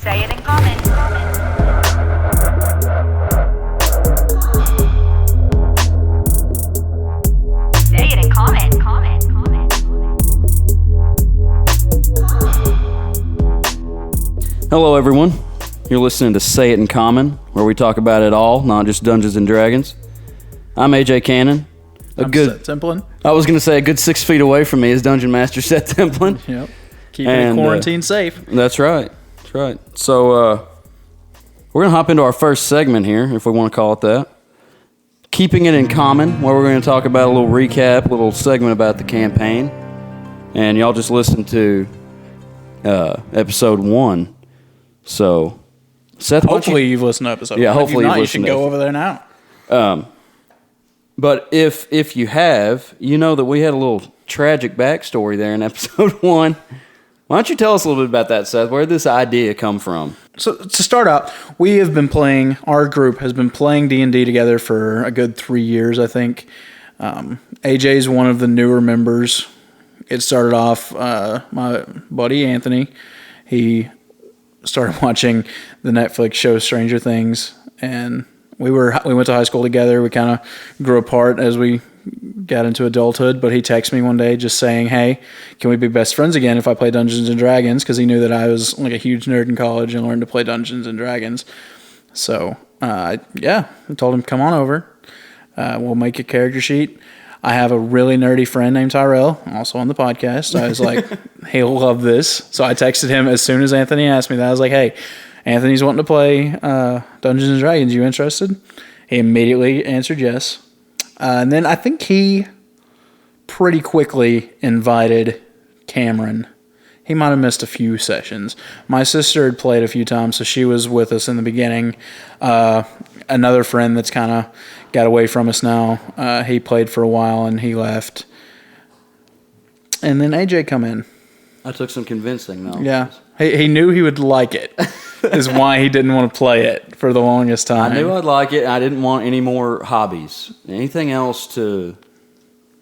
Say it in common. Say it in common. Hello, everyone. You're listening to Say It in Common, where we talk about it all, not just Dungeons and Dragons. I'm AJ Cannon. I'm Seth Templin. I was going to say a good 6 feet away from me is Dungeon Master Seth Templin. Yep. Keeping it quarantine safe. That's right. So we're going to hop into our first segment here, if we want to call it that. Keeping it in common, where we're going to talk about a little recap, a little segment about the campaign. And y'all just listened to episode 1. So, Seth, hopefully you've listened to episode 1. Yeah, hopefully if you've you should go over there now. But if you have, you know that we had a little tragic backstory there in episode 1. Why don't you tell us a little bit about that, Seth? Where did this idea come from? So to start out, our group has been playing D&D together for a good 3 years, I think. AJ's one of the newer members. It started off, my buddy Anthony, he started watching the Netflix show Stranger Things, and we went to high school together. We kind of grew apart as we got into adulthood, but he texted me one day just saying, hey, can we be best friends again if I play Dungeons and Dragons? Because he knew that I was like a huge nerd in college and learned to play Dungeons and Dragons. So, I told him, come on over. We'll make a character sheet. I have a really nerdy friend named Tyrell, also on the podcast. I was like, he'll love this. So I texted him as soon as Anthony asked me that. I was like, hey, Anthony's wanting to play Dungeons and Dragons. You interested? He immediately answered yes. And then I think he pretty quickly invited Cameron. He might have missed a few sessions. My sister had played a few times, so she was with us in the beginning. Another friend that's kind of got away from us now, he played for a while and he left. And then AJ come in. I took some convincing, though. Yeah. He knew he would like it, is why he didn't want to play it for the longest time. I knew I'd like it. I didn't want any more hobbies. Anything else to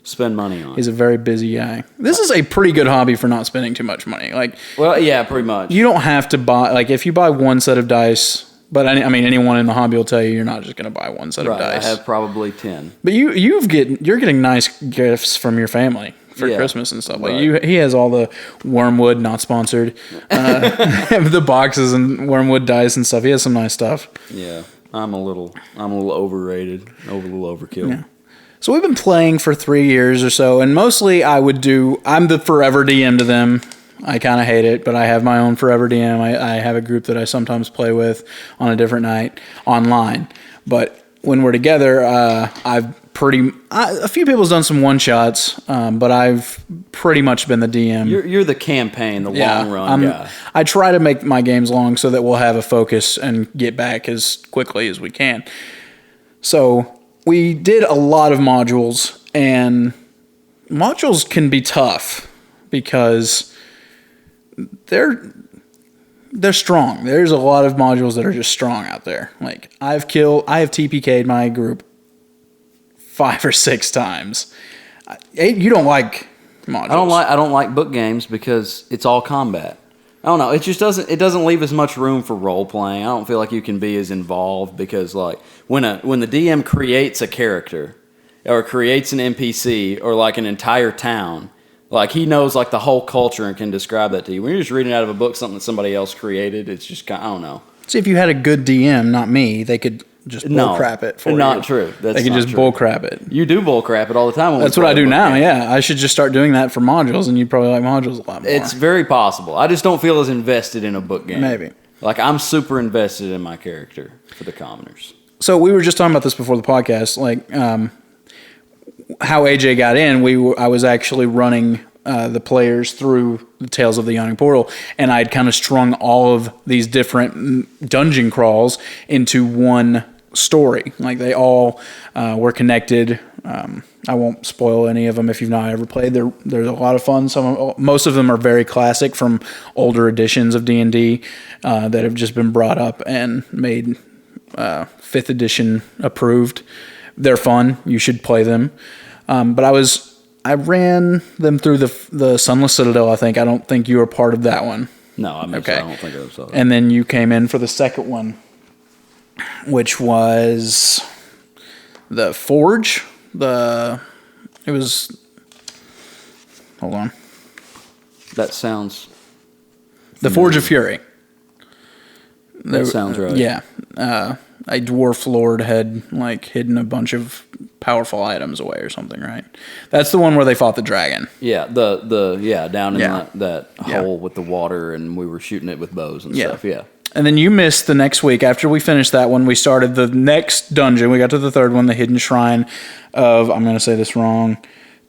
spend money on. He's a very busy guy. This is a pretty good hobby for not spending too much money. Well, yeah, pretty much. You don't have to buy, if you buy one set of dice, but I mean, anyone in the hobby will tell you you're not just going to buy one set of dice. I have probably 10. But you're getting nice gifts from your family for Christmas and stuff. Right. He has all the Wormwood, not sponsored, the boxes and Wormwood dice and stuff. He has some nice stuff. Yeah, I'm a little overrated, a little overkill. Yeah. So we've been playing for 3 years or so, and mostly I'm the forever DM to them. I kind of hate it, but I have my own forever DM. I have a group that I sometimes play with on a different night online. But when we're together, a few people's done some one-shots, but I've pretty much been the DM. You're the campaign, the long run guy. I try to make my games long so that we'll have a focus and get back as quickly as we can. So we did a lot of modules, and modules can be tough because they're strong. There's a lot of modules that are just strong out there. I have TPK'd my group 5 or 6 times. You don't like modules. I don't like book games because it's all combat. I don't know. It just doesn't leave as much room for role playing. I don't feel like you can be as involved because when the DM creates a character or creates an NPC or an entire town, he knows the whole culture and can describe that to you. When you're just reading out of a book something that somebody else created, it's just I don't know. See, if you had a good DM, not me, they could just bullcrap it for you. Not true. They can just bullcrap it. You do bullcrap it all the time. That's what I do now, yeah. I should just start doing that for modules, and you'd probably like modules a lot more. It's very possible. I just don't feel as invested in a book game. Maybe. I'm super invested in my character for the commoners. So we were just talking about this before the podcast, how AJ got in. I was actually running the players through the Tales of the Yawning Portal, and I'd kind of strung all of these different dungeon crawls into one story. They all were connected. I won't spoil any of them if you've not ever played. They're a lot of fun. Most of them are very classic from older editions of D&D that have just been brought up and made 5th edition approved. They're fun. You should play them. But I ran them through the Sunless Citadel, I think. I don't think you were part of that one. No, I missed Okay. I don't think I saw that. And then you came in for the second one, which was the Forge. It was. Hold on. That sounds. The Forge of Fury. That sounds right. Yeah. A dwarf lord had like hidden a bunch of powerful items away or something, right? That's the one where they fought the dragon. Yeah, down in Yeah. that hole with the water, and we were shooting it with bows and stuff. Yeah. And then you missed the next week. After we finished that one, we started the next dungeon. We got to the third one, the Hidden Shrine of, I'm going to say this wrong,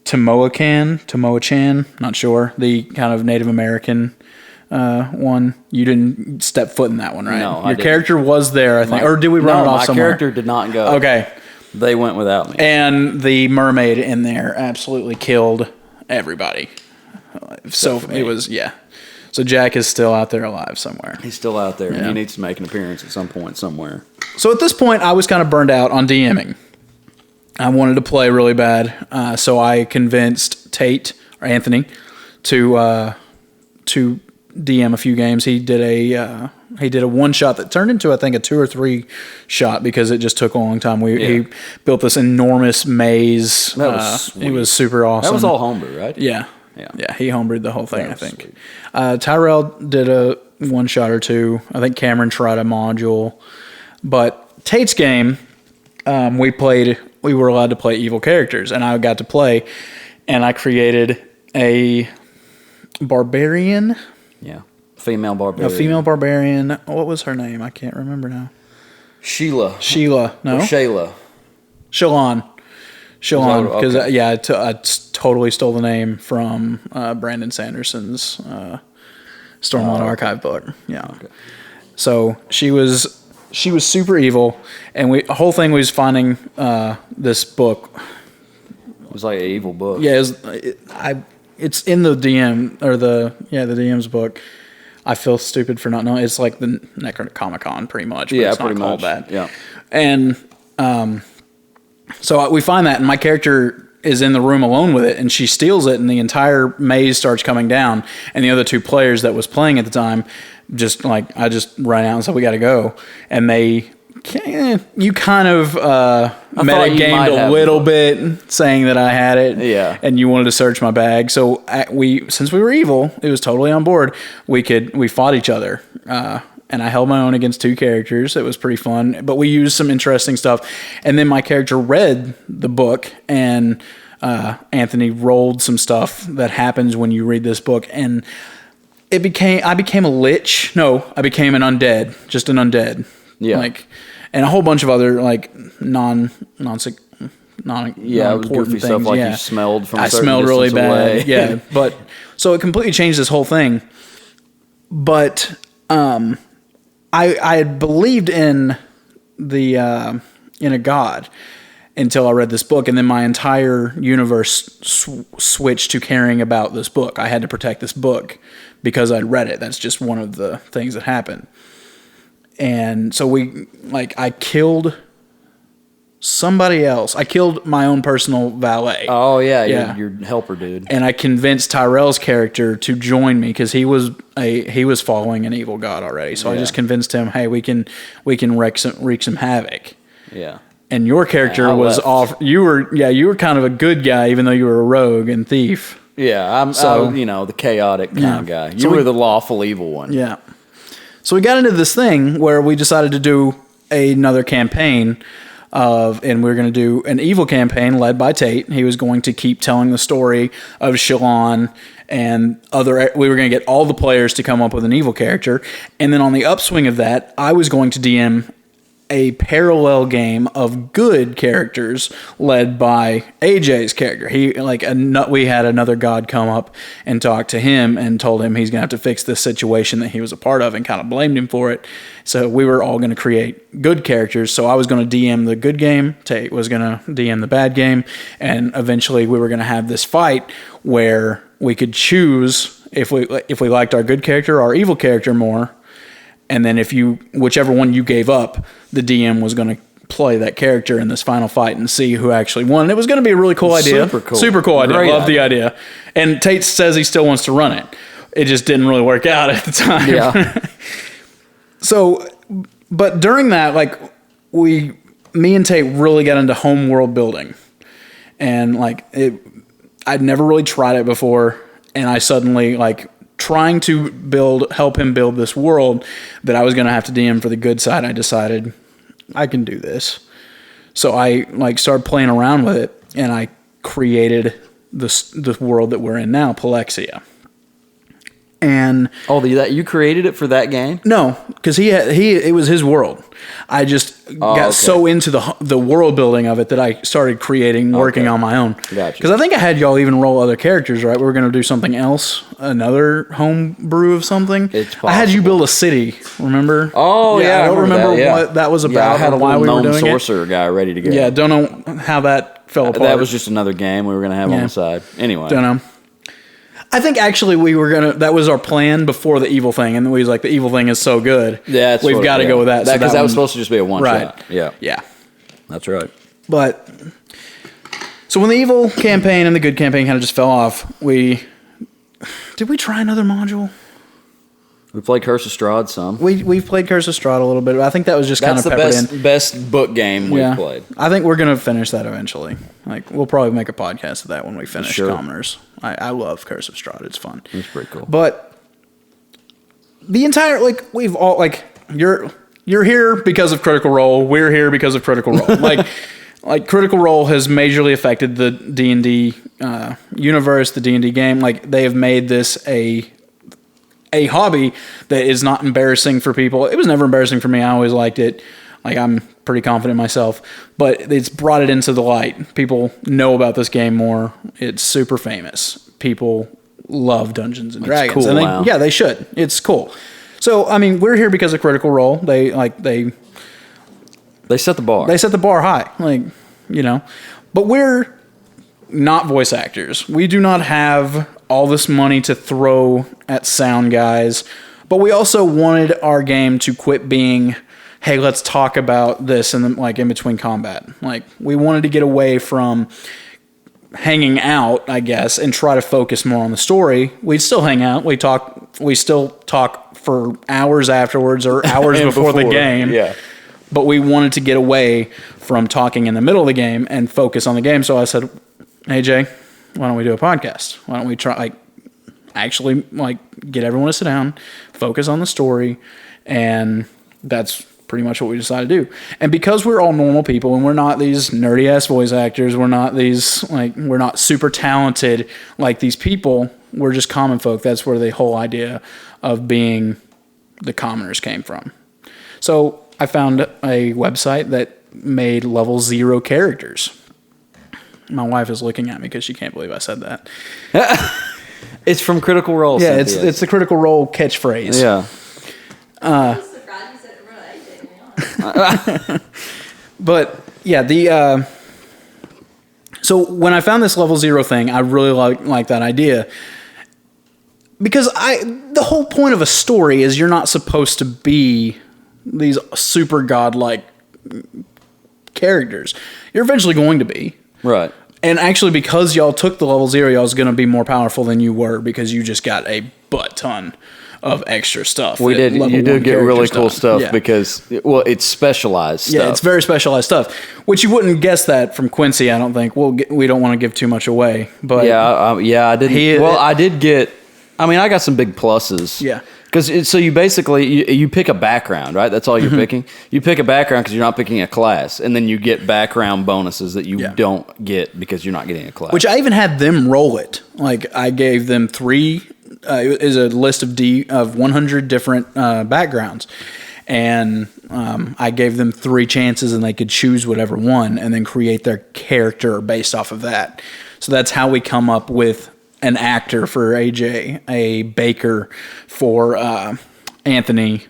Tamoachan, not sure, the kind of Native American one. You didn't step foot in that one, right? No, I Your didn't. character was there, I think. Or did we run it off my somewhere? character did not go. Okay. They went without me. And the mermaid in there absolutely killed everybody. So for me. it was, yeah. So Jack is still out there alive somewhere. He's still out there, and Yeah. he needs to make an appearance at some point somewhere. So at this point, I was kind of burned out on DMing. I wanted to play really bad, so I convinced Tate or Anthony to DM a few games. He did a one shot that turned into, I think, a 2 or 3 shot because it just took a long time. He built this enormous maze. That was sweet. It was super awesome. That was all homebrew, right? Yeah. Yeah. Yeah, he homebrewed the whole thing, That I was think. sweet. Tyrell did a one shot or 2. I think Cameron tried a module. But Tate's game, we were allowed to play evil characters, and I got to play, and I created a barbarian, Yeah. Female barbarian. a female barbarian. What was her name? I can't remember now. Sheila. Sheila, no? Shayla. Shalon. Shalon, because okay. I totally stole the name from Brandon Sanderson's Stormlight Archive book. Yeah. Okay. So she was super evil, and the whole thing was finding this book. It was like an evil book. Yeah, it's in the DM or the DM's book. I feel stupid for not knowing. It's like the Necronomicon, pretty much. But Yeah, it's not pretty called much. that. Yeah. And so we find that, and my character is in the room alone with it, and she steals it, and the entire maze starts coming down. And the other 2 players that was playing at the time, I just ran out and said, "We got to go." And you kind of metagamed a little bit, saying that I had it, Yeah. and you wanted to search my bag. So since we were evil, it was totally on board. We fought each other. And I held my own against 2 characters. It was pretty fun, but we used some interesting stuff. And then my character read the book, and Anthony rolled some stuff that happens when you read this book, and I became a lich. No, I became an undead, just an undead. Yeah. And a whole bunch of other non Yeah, it was important goofy things. stuff like yeah. you smelled from a I certain smelled really distance bad. away. Yeah, but so it completely changed this whole thing. But I had believed in a god until I read this book, and then my entire universe switched to caring about this book. I had to protect this book because I'd read it. That's just one of the things that happened. And so I killed somebody else. I killed my own personal valet. Oh, yeah. Yeah. Your helper dude. And I convinced Tyrell's character to join me because he was following an evil god already. So I Yeah. just convinced him, hey, we can wreak some havoc. Yeah. And your character I was left. off. You were kind of a good guy, even though you were a rogue and thief. Yeah, I was, the chaotic kind of guy. You So were the lawful evil one. Yeah. So we got into this thing where we decided to do another campaign and we were going to do an evil campaign led by Tate. He was going to keep telling the story of Shalon and we were going to get all the players to come up with an evil character. And then on the upswing of that, I was going to DM a parallel game of good characters led by AJ's character. We had another god come up and talk to him and told him he's going to have to fix this situation that he was a part of and kind of blamed him for it. So we were all going to create good characters. So I was going to DM the good game. Tate was going to DM the bad game. And eventually we were going to have this fight where we could choose if we liked our good character or our evil character more. And then whichever one you gave up, the DM was going to play that character in this final fight and see who actually won. And it was going to be a really cool idea. Super cool. Super cool idea. Great Love the idea. And Tate says he still wants to run it. it just didn't really work out at the time. Yeah. So, but during that, like me and Tate really got into home world building, and like I'd never really tried it before, and I suddenly like trying to help him build this world that I was going to have to DM for the good side. I decided I can do this. So I like started playing around with it, and I created the world that we're in now, Palexia. And you created it for that game? no, because it was his world. I just got so into the world building of it that I started creating, working on my own. Gotcha. Because I think I had y'all even roll other characters, right? We were going to do something else, another home brew of something. It's I had you build a city, remember? Oh, yeah. I don't remember that, yeah. what that was about. Yeah, I had or a why we little were gnome doing sorcerer guy ready to go. Yeah, don't know how that fell apart. That was just another game we were going to have on the side. Anyway. Don't know. I think actually that was our plan before the evil thing, and we was like, the evil thing is so good. Yeah, we've got to go with that. Because that was supposed to just be a one right. shot. Yeah. Yeah. That's right. But so when the evil campaign and the good campaign kind of just fell off, did we try another module? We played Curse of Strahd some. We've played Curse of Strahd a little bit, but I think that was just kind of peppered in. Best book game we've played. I think we're gonna finish that eventually. Like we'll probably make a podcast of that when we finish Sure. Commoners. I love Curse of Strahd. It's fun. It's pretty cool. But the entire we've all you're here because of Critical Role. We're here because of Critical Role. Like Critical Role has majorly affected the D&D universe, the D&D game. Like they have made this a hobby that is not embarrassing for people. It was never embarrassing for me. I always liked it. Like I'm pretty confident myself, but it's brought it into the light. People know about this game more. It's super famous. People love Dungeons and Dragons. Cool, and they should. It's cool. So, I mean, we're here because of Critical Role. They set the bar. They set the bar high. But we're not voice actors. We do not have all this money to throw at sound guys, but we also wanted our game to quit being, hey, let's talk about this in between combat. Like we wanted to get away from hanging out, I guess, and try to focus more on the story. We'd still hang out. We still talk for hours afterwards or hours before the game. Yeah. But we wanted to get away from talking in the middle of the game and focus on the game. So I said, hey, Jay, why don't we do a podcast? Why don't we try, actually get everyone to sit down, focus on the story, and that's pretty much what we decided to do. And because we're all normal people and we're not these nerdy ass voice actors, we're not these we're not super talented like these people. We're just common folk. That's where the whole idea of being the commoners came from. So I found a website that made level 0 characters. My wife is looking at me because she can't believe I said that. It's from Critical Role. Yeah, Cynthia. it's the Critical Role catchphrase. Yeah. I'm surprised you said it really. But yeah, so when I found this level 0 thing, I really like that idea. Because the whole point of a story is you're not supposed to be these super godlike characters. You're eventually going to be. Right. And actually, because y'all took the level 0, y'all's going to be more powerful than you were because you just got a butt ton of extra stuff. We did. You did get really cool stuff because, it's specialized stuff. Yeah, it's very specialized stuff, which you wouldn't guess that from Quincy, I don't think. We don't want to give too much away. But I didn't. I did get, I got some big pluses. Yeah. Because so you basically, you pick a background, right? That's all you're picking. You pick a background because you're not picking a class. And then you get background bonuses that you don't get because you're not getting a class. Which I even had them roll it. I gave them 3, it is a list of 100 different backgrounds. And I gave them 3 chances and they could choose whatever one and then create their character based off of that. So that's how we come up with an actor for AJ, a baker for Anthony,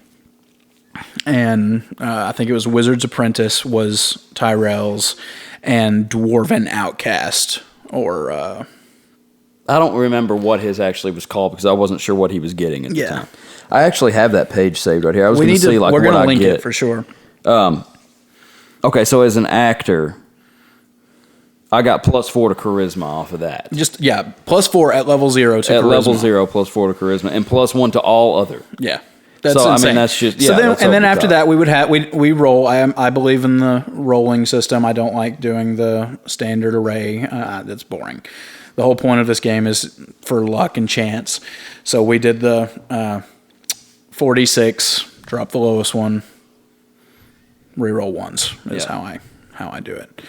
and I think it was Wizard's Apprentice was Tyrell's, and Dwarven Outcast, or I don't remember what his actually was called because I wasn't sure what he was getting at the time. I actually have that page saved right here. I was going to see we're what gonna I link get it for sure. Okay, so as an actor, I got +4 to charisma off of that. Just +4 at level 0 to charisma. At level 0, +4 to charisma, and +1 to all other. Yeah. That's insane. I mean, that's just then after that we would have we roll. I believe in the rolling system. I don't like doing the standard array. That's boring. The whole point of this game is for luck and chance. So we did the 4d6, drop the lowest one, reroll ones is how I do it.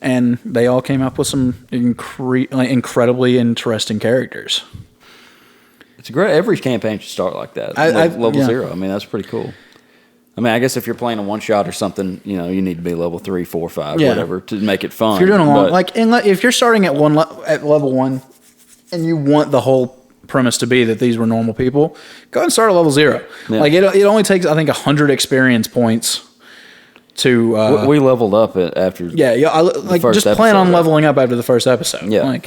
And they all came up with some incredibly interesting characters. It's great. Every campaign should start like that. Level 0. I mean, that's pretty cool. I mean, I guess if you're playing a one-shot or something, you need to be level 3, 4, 5, whatever, to make it fun. If you're doing if you're starting at level 1 and you want the whole premise to be that these were normal people, go ahead and start at level 0. Yeah. Like it only takes, I think, 100 experience points to... we leveled up after the first just plan on leveling up after the first episode. Yeah.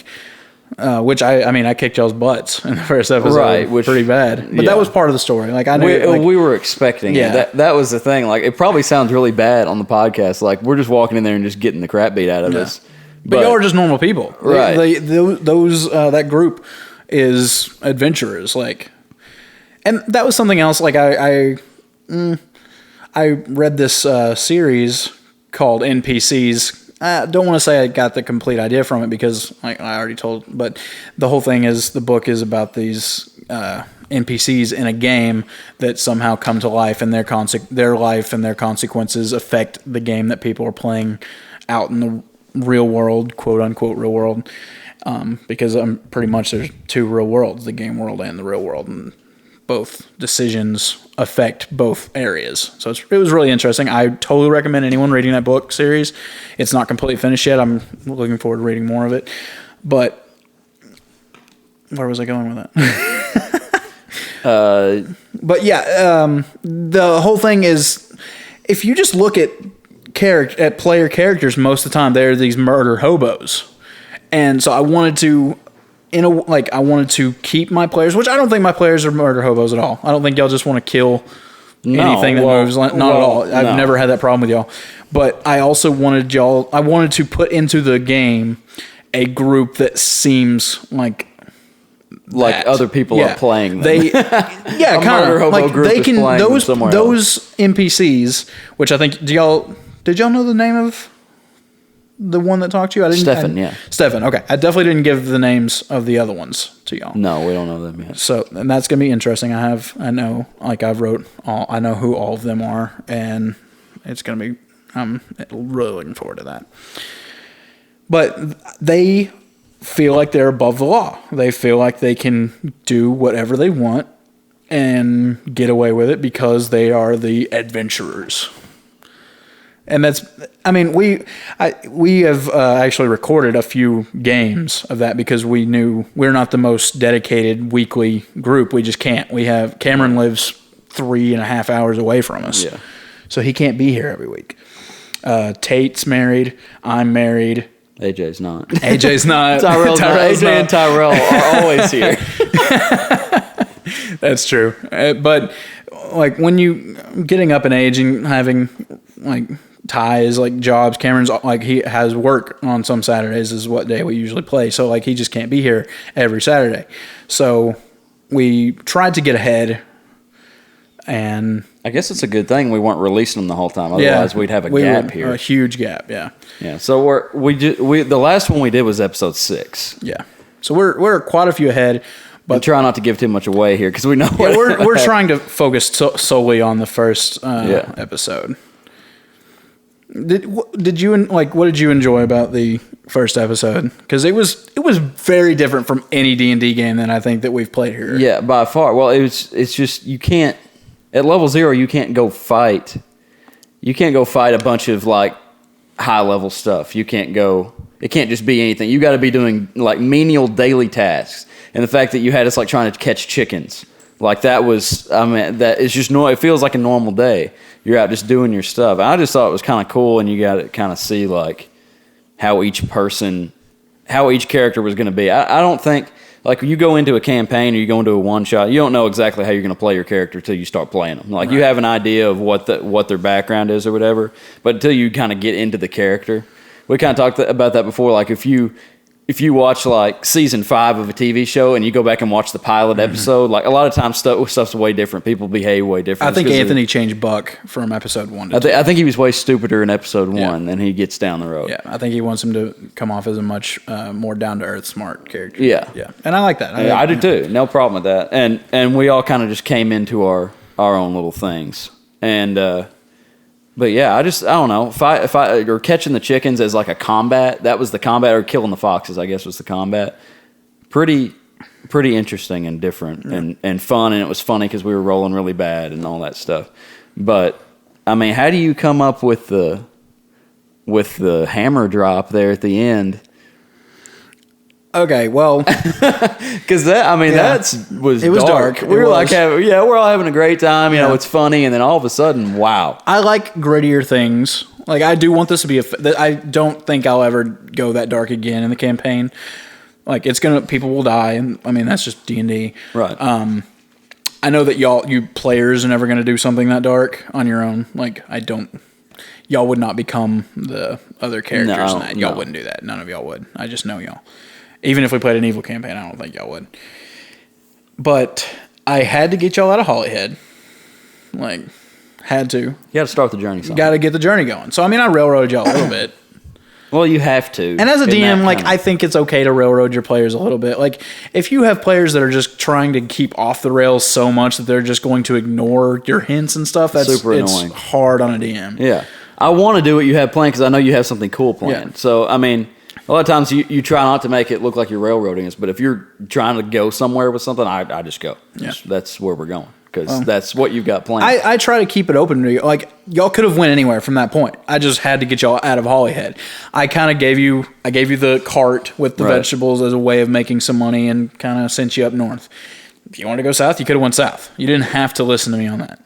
Which I kicked y'all's butts in the first episode, right? Which pretty bad, but that was part of the story. Like I knew we were expecting it. That was the thing. Like it probably sounds really bad on the podcast. Like we're just walking in there and just getting the crap beat out of us. But y'all are just normal people, right? Those that group is adventurers. Like, and that was something else. Like I read this series called NPCs. I don't want to say I got the complete idea from it because I already told, but the whole thing is the book is about these NPCs in a game that somehow come to life and their life and their consequences affect the game that people are playing out in the real world, quote unquote real world, because pretty much there's two real worlds, the game world and the real world, and both decisions affect both areas. So it was really interesting. I totally recommend anyone reading that book series. It's not completely finished yet. I'm looking forward to reading more of it. But where was I going with that? But yeah, the whole thing is, if you just look at player characters, most of the time they're these murder hobos. And so I wanted to keep my players, which I don't think my players are murder hobos at all. I don't think y'all just want to kill anything that moves. Not at all. I've never had that problem with y'all. But I also wanted to put into the game a group that seems like other people are playing them. They, kind of like they can those NPCs, which I think did y'all know the name of the one that talked to you? Stefan. Okay, I definitely didn't give the names of the other ones to y'all. No, we don't know them yet. So, and that's gonna be interesting. I know who all of them are, and it's gonna be. I'm really looking forward to that. But they feel like they're above the law. They feel like they can do whatever they want and get away with it because they are the adventurers. And we have actually recorded a few games of that because we knew we're not the most dedicated weekly group. We just can't. Cameron lives 3.5 hours away from us. Yeah. So he can't be here every week. Tate's married. I'm married. AJ's not. Tyrell's AJ not. And Tyrell are always here. That's true. But like when you getting up in age and having like ties, like jobs, Cameron's like he has work on some Saturdays is what day we usually play. So like he just can't be here every Saturday. So we tried to get ahead, and I guess it's a good thing we weren't releasing them the whole time. Otherwise, we'd have a gap here. A huge gap, yeah. Yeah. So the last one we did was episode 6. Yeah. So we're quite a few ahead, but try not to give too much away here because we know. Yeah, we're trying to focus solely on the first episode. Did you what did you enjoy about the first episode? Because it was very different from any D&D game that I think that we've played here. Yeah, by far. Well, it's just you can't at level 0 you can't go fight. You can't go fight a bunch of like high level stuff. You can't go. It can't just be anything. You got to be doing like menial daily tasks. And the fact that you had us like trying to catch chickens, like that was. I mean, that is just it feels like a normal day. You're out just doing your stuff. I just thought it was kind of cool, and you got to kind of see like how each character was going to be. I don't think like you go into a campaign or you go into a one shot, you don't know exactly how you're going to play your character till you start playing them. Like you have an idea of what their background is or whatever, but until you kind of get into the character, we kind of talked about that before. Like if you watch like season 5 of a TV show and you go back and watch the pilot episode, like a lot of times stuff's way different. People behave way different. I think Anthony changed Buck from episode 1 to 2. I think he was way stupider in episode 1 than he gets down the road. Yeah, I think he wants him to come off as a much more down to earth, smart character. Yeah, yeah, and I like that. I do too. No problem with that. And we all kind of just came into our own little things. And but yeah, I don't know if I or catching the chickens as like a combat. That was the combat, or killing the foxes, I guess, was the combat. Pretty interesting and different and fun, and it was funny because we were rolling really bad and all that stuff. But I mean, how do you come up with the hammer drop there at the end? Okay, well, because it was dark. We were like, we're all having a great time. You know, it's funny, and then all of a sudden, wow! I like grittier things. Like I do want this to be I don't think I'll ever go that dark again in the campaign. Like people will die, and I mean that's just D&D. Right. I know that you players are never gonna do something that dark on your own. Like y'all would not become the other characters in that. Y'all wouldn't do that. None of y'all would. I just know y'all. Even if we played an evil campaign, I don't think y'all would. But I had to get y'all out of Hollyhead. Like, had to. You got to start the journey. You got to get the journey going. So, I mean, I railroaded y'all a little bit. Well, you have to. And as a DM, I think it's okay to railroad your players a little bit. Like, if you have players that are just trying to keep off the rails so much that they're just going to ignore your hints and stuff, super annoying. It's hard on a DM. Yeah. I want to do what you have planned because I know you have something cool planned. Yeah. So, I mean, a lot of times you try not to make it look like you're railroading us, but if you're trying to go somewhere with something, I just go. Yeah. That's where we're going because that's what you've got planned. I try to keep it open to you. Like, y'all could have went anywhere from that point. I just had to get y'all out of Hollyhead. I gave you the cart with the vegetables as a way of making some money and kind of sent you up north. If you wanted to go south, you could have went south. You didn't have to listen to me on that.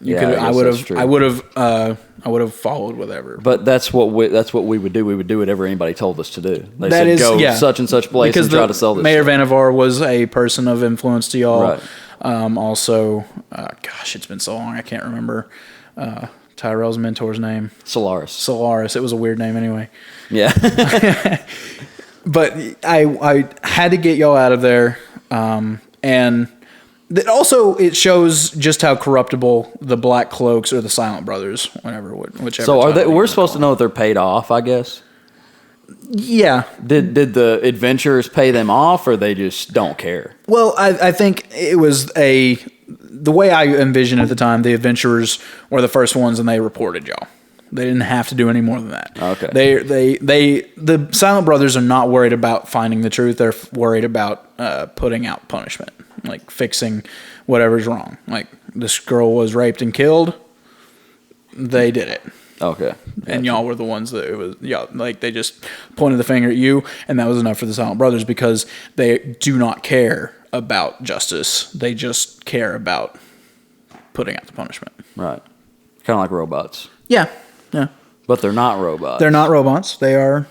I would have followed whatever. But that's what we would do. We would do whatever anybody told us to do. They said go such and such place and try to sell this. Mayor Vannevar was a person of influence to y'all. Right. Also, gosh, it's been so long I can't remember Tyrell's mentor's name. Solaris. It was a weird name anyway. Yeah. But I had to get y'all out of there, and. It shows just how corruptible the Black Cloaks or the Silent Brothers, whichever. So we're supposed to know that they're paid off, I guess. Yeah. Did the adventurers pay them off, or they just don't care? Well, I think it was the way I envisioned at the time. The adventurers were the first ones, and they reported y'all. They didn't have to do any more than that. Okay. The Silent Brothers are not worried about finding the truth. They're worried about putting out punishment, like fixing whatever's wrong. Like this girl was raped and killed. They did it. Okay. Gotcha. And y'all were the ones that they just pointed the finger at you, and that was enough for the Silent Brothers because they do not care about justice. They just care about putting out the punishment. Right. Kind of like robots. Yeah. Yeah. But they're not robots. They're not robots. They're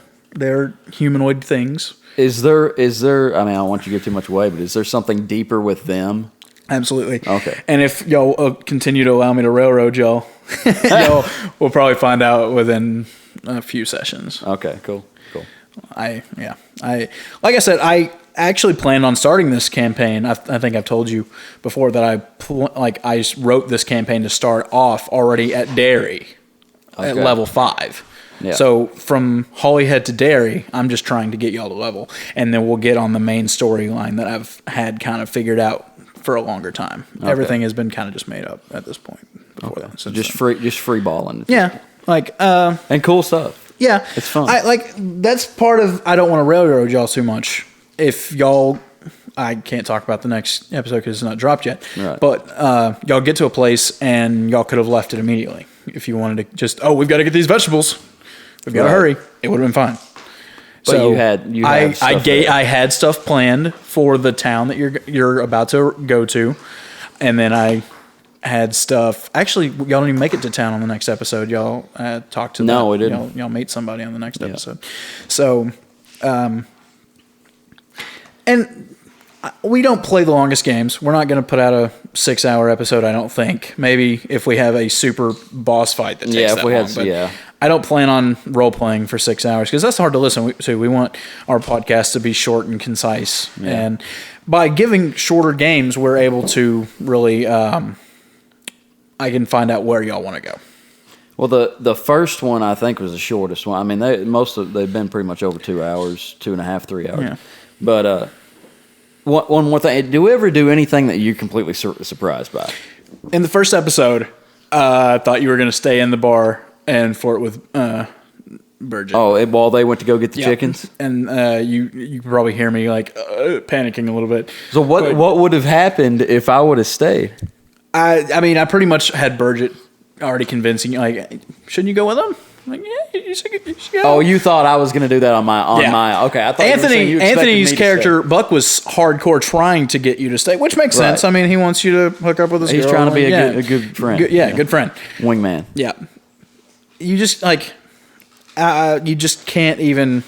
humanoid things. Is there I mean, I don't want you to give too much away, but is there something deeper with them? Absolutely. Okay. And if y'all continue to allow me to railroad y'all, we'll probably find out within a few sessions. Okay, cool. Like I said, I actually planned on starting this campaign. I think I've told you before that I wrote this campaign to start off already at Derry at level 5. Yeah. So from Hollyhead to Derry, I'm just trying to get y'all to level, and then we'll get on the main storyline that I've had kind of figured out for a longer time. Okay. Everything has been kind of just made up at this point. So just free balling. Yeah, and cool stuff. Yeah, it's fun. That's part of. I don't want to railroad y'all too much. If y'all, I can't talk about the next episode because it's not dropped yet. Right. But y'all get to a place and y'all could have left it immediately if you wanted to. Just we've got to get these vegetables. We've got to hurry. It would have been fine. But so I had stuff planned for the town that you're about to go to, and then I had stuff. Actually, y'all don't even make it to town on the next episode. Y'all talk to we didn't. Y'all meet somebody on the next episode. So, and we don't play the longest games. We're not going to put out a 6-hour episode. I don't think. Maybe if we have a super boss fight that takes that long. I don't plan on role playing for 6 hours because that's hard to listen to. We want our podcast to be short and concise, and by giving shorter games, we're able to really. I can find out where y'all want to go. Well, the first one I think was the shortest one. I mean, they've been pretty much over 2 hours, 2.5, 3 hours. Yeah. But one more thing: do we ever do anything that you're completely surprised by? In the first episode, I thought you were going to stay in the bar and flirt with Bridget. Oh, while they went to go get the chickens, and you can probably hear me like panicking a little bit. So what would have happened if I would have stayed? I mean, I pretty much had Bridget already convincing you, like, shouldn't you go with him? I'm like, yeah, you should go. Oh, you thought I was going to do that on my okay. I thought Anthony's character Buck was hardcore trying to get you to stay, which makes sense. I mean, he wants you to hook up with his girl. He's trying to be a good friend. Good friend, wingman. Yeah, you just you just can't even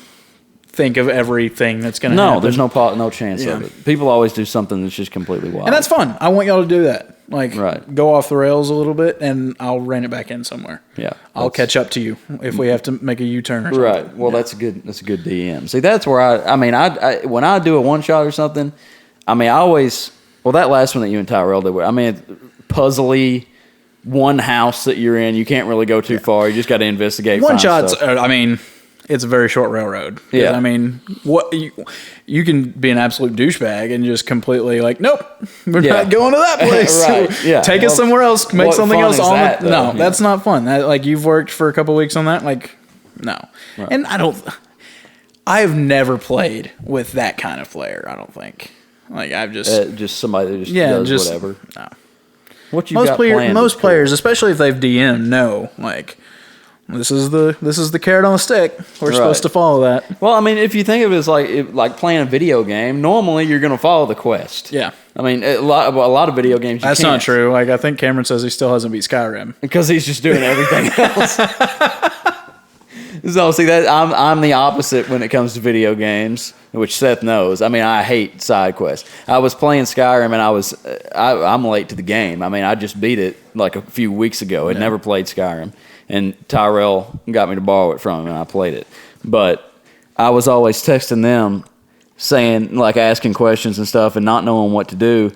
think of everything that's going to happen. No, there's no chance of it. People always do something that's just completely wild, and that's fun. I want y'all to do that. Like, go off the rails a little bit, and I'll rein it back in somewhere. Yeah, I'll catch up to you if we have to make a U-turn or something. Right. Well, that's a good DM. See, that's where I mean, when I do a one shot or something, I mean, that last one that you and Tyrell did, I mean, puzzly one house that you're in, you can't really go too far. You just got to investigate. One shots. I mean, it's a very short railroad. Yeah. I mean, what you can be an absolute douchebag and just completely like, nope, we're not going to that place. Right. Yeah. Take us somewhere else. Make something else on it. No, yeah. That's not fun. Like, you've worked for a couple weeks on that. Like, no. Right. And I've never played with that kind of player. I don't think. Like, I've just somebody that does whatever. No. What you got planned? Most players, especially if they've DM'd, know like. This is the carrot on the stick. We're supposed to follow that. Well, I mean, if you think of it as like playing a video game, normally you're going to follow the quest. Yeah. I mean, a lot of video games. That's not true. Like, I think Cameron says he still hasn't beat Skyrim because he's just doing everything else. So see that I'm the opposite when it comes to video games, which Seth knows. I mean, I hate side quests. I was playing Skyrim and I'm late to the game. I mean, I just beat it like a few weeks ago. I'd never played Skyrim. And Tyrell got me to borrow it from him, and I played it. But I was always texting them, saying, like, asking questions and stuff, and not knowing what to do.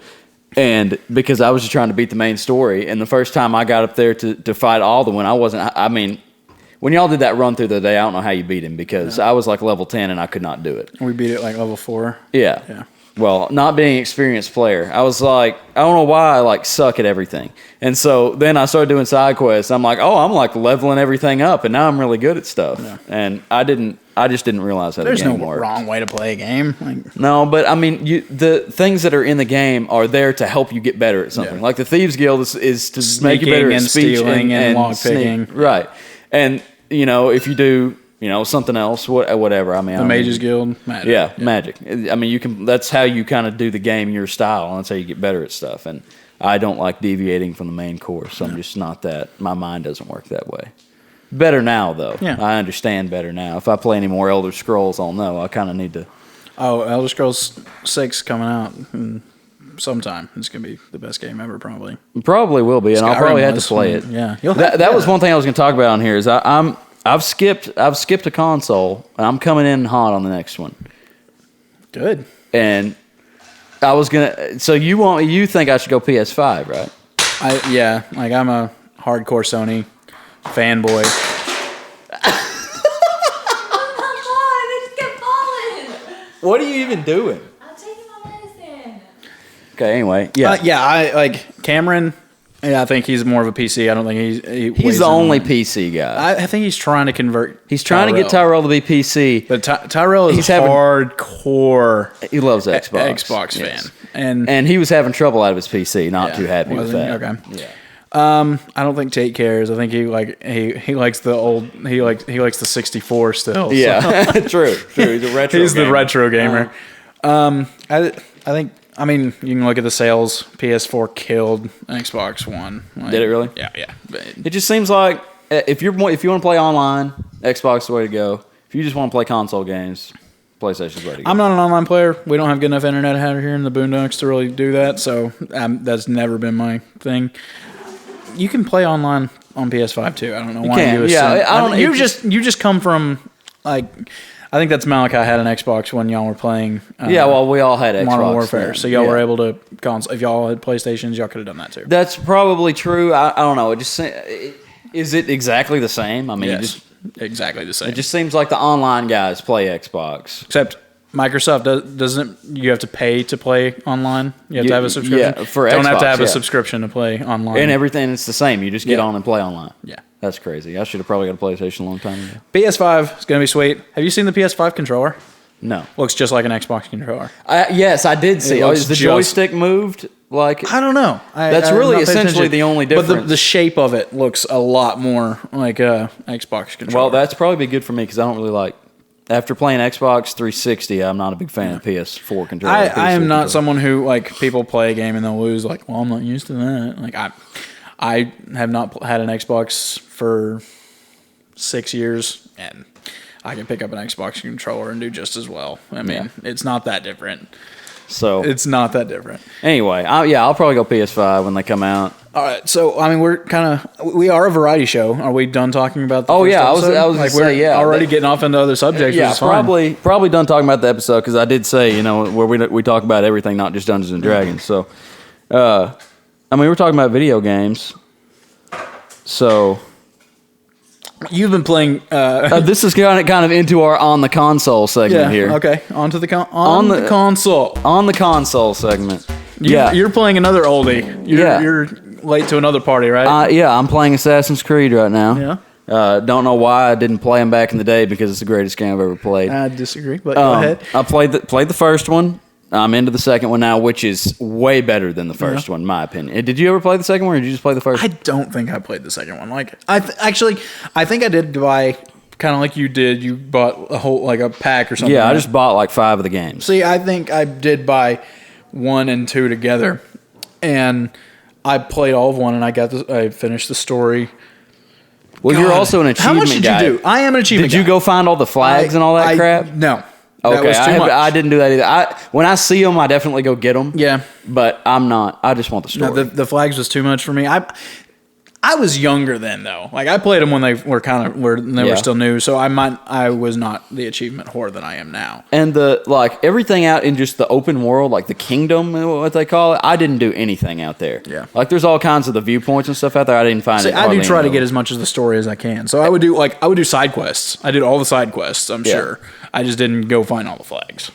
And because I was just trying to beat the main story. And the first time I got up there to fight Alduin, I mean, when y'all did that run through the day, I don't know how you beat him because I was like level 10 and I could not do it. We beat it like level 4. Yeah. Well, not being an experienced player, I was like, I don't know why I like suck at everything. And so then I started doing side quests. I'm like, I'm like leveling everything up, and now I'm really good at stuff. Yeah. And I just didn't realize how the game worked. There's no wrong way to play a game. No, but I mean, the things that are in the game are there to help you get better at something. Yeah. Like the Thieves Guild is to make you better at speech stealing and lockpicking. Right. And if you do. Something else, whatever. I mean, the Mages Guild, magic. Yeah, magic. I mean, you can. That's how you kind of do the game your style, and that's how you get better at stuff. And I don't like deviating from the main course. I'm just not that. My mind doesn't work that way. Better now, though. Yeah. I understand better now. If I play any more Elder Scrolls, I'll know. I kind of need to. Oh, Elder Scrolls 6 coming out sometime. It's gonna be the best game ever, probably. Probably will be, and I'll probably have to play it. Yeah, that was one thing I was going to talk about on here. Is I've skipped a console, and I'm coming in hot on the next one. Good. And I was gonna. So you think I should go PS5, right? I'm a hardcore Sony fanboy. Oh they just kept falling. What are you even doing? I'm taking my medicine. Okay. Anyway, yeah. I like Cameron. Yeah, I think he's more of a PC. I don't think he's the only PC guy. I think he's trying to convert. He's trying to get Tyrell to be PC, but Tyrell is hardcore. He loves Xbox. Xbox fan, and he was having trouble out of his PC. Not too happy with that. Okay. Yeah. I don't think Tate cares. I think he likes the old. He likes the 64 still. Yeah, so. True. He's a retro. He's the retro gamer. I think. I mean, you can look at the sales. PS4 killed Xbox One. Did it really? Yeah. It just seems like if you want to play online, Xbox is the way to go. If you just want to play console games, PlayStation's the way to go. I'm not an online player. We don't have good enough internet out here in the Boondocks to really do that. So that's never been my thing. You can play online on PS5 too. I don't know why can, you yeah, assume. I don't- You just come from like. I think that's Malachi had an Xbox when y'all were playing. Yeah, well, we all had Xbox. Modern Warfare, then. so y'all Yeah. were able to console. If y'all had PlayStations, y'all could have done that too. That's probably true. I don't know. It just is it exactly the same? I mean, Yes, exactly the same. it just seems like the online guys play Xbox. Except Microsoft doesn't. You have to pay to play online. You have to have a subscription. Yeah, for don't have to Xbox, have a yeah. subscription to play online. And everything, it's the same. You just get Yeah. on and play online. Yeah. That's crazy. I should have probably got a PlayStation a long time ago. PS5 is gonna be sweet. Have you seen the PS5 controller? No. Looks just like an Xbox controller. Yes, I did see. It looks Is the just- joystick moved? Like I don't know. That's I've really not paid essentially attention. the only But difference. the shape of it looks a lot more like a Xbox controller. well, that's probably be good for me because I don't really like. After playing Xbox 360, I'm not a big fan of PS4 controller. I am PS3 not controller. someone who like people play a game and they'll lose. Like, well, I'm not used to that. Like I have not had an Xbox for 6 years, and I can pick up an Xbox controller and do just as well. I mean, it's not that different. So It's not that different. anyway, I'll probably go PS5 when they come out. All right, so I mean, we are a variety show. Are we done talking about? The Oh, first yeah, I was episode? gonna like say, we're yeah, already that- getting off into other subjects. Yeah, which is fine. probably done talking about the episode because I did say where we talk about everything, not just Dungeons and Dragons. So, I mean, we're talking about video games. So You've been playing. this is kind of into our on the console segment here. Okay. Onto the On the the- console. On the console segment. You're playing another oldie. You're late to another party, right? I'm playing Assassin's Creed right now. Yeah. Don't know why I didn't play them back in the day because it's the greatest game I've ever played. I disagree, but go ahead. I played the first one. I'm into the second one now, which is way better than the first one, in my opinion. Did you ever play the second one, or did you just play the first? I don't think I played the second one. Like, I think I did buy kind of like you did. You bought a whole like a pack or something. Yeah, I right? just bought like 5 of the games. See, I think I did buy 1 and 2 together, and I played all of 1, and I finished the story. Well, you're God, also an achievement How much did guy. you do? I am an achievement. Did you guy. go find all the flags and all that crap? No. Okay, That was too much. I didn't do that either. When I see them, I definitely go get them. Yeah. But I'm not. I just want the story. No, the flags was too much for me. I was younger then though. Like I played them when they were were still new. So I was not the achievement whore that I am now. And everything out in just the open world, like the kingdom, what they call it, I didn't do anything out there. Yeah. Like there's all kinds of the viewpoints and stuff out there. I didn't find See, it. I do hardly try any to of get them. as much of the story as I can. So I would do side quests. I did all the side quests. I'm sure. I just didn't go find all the flags.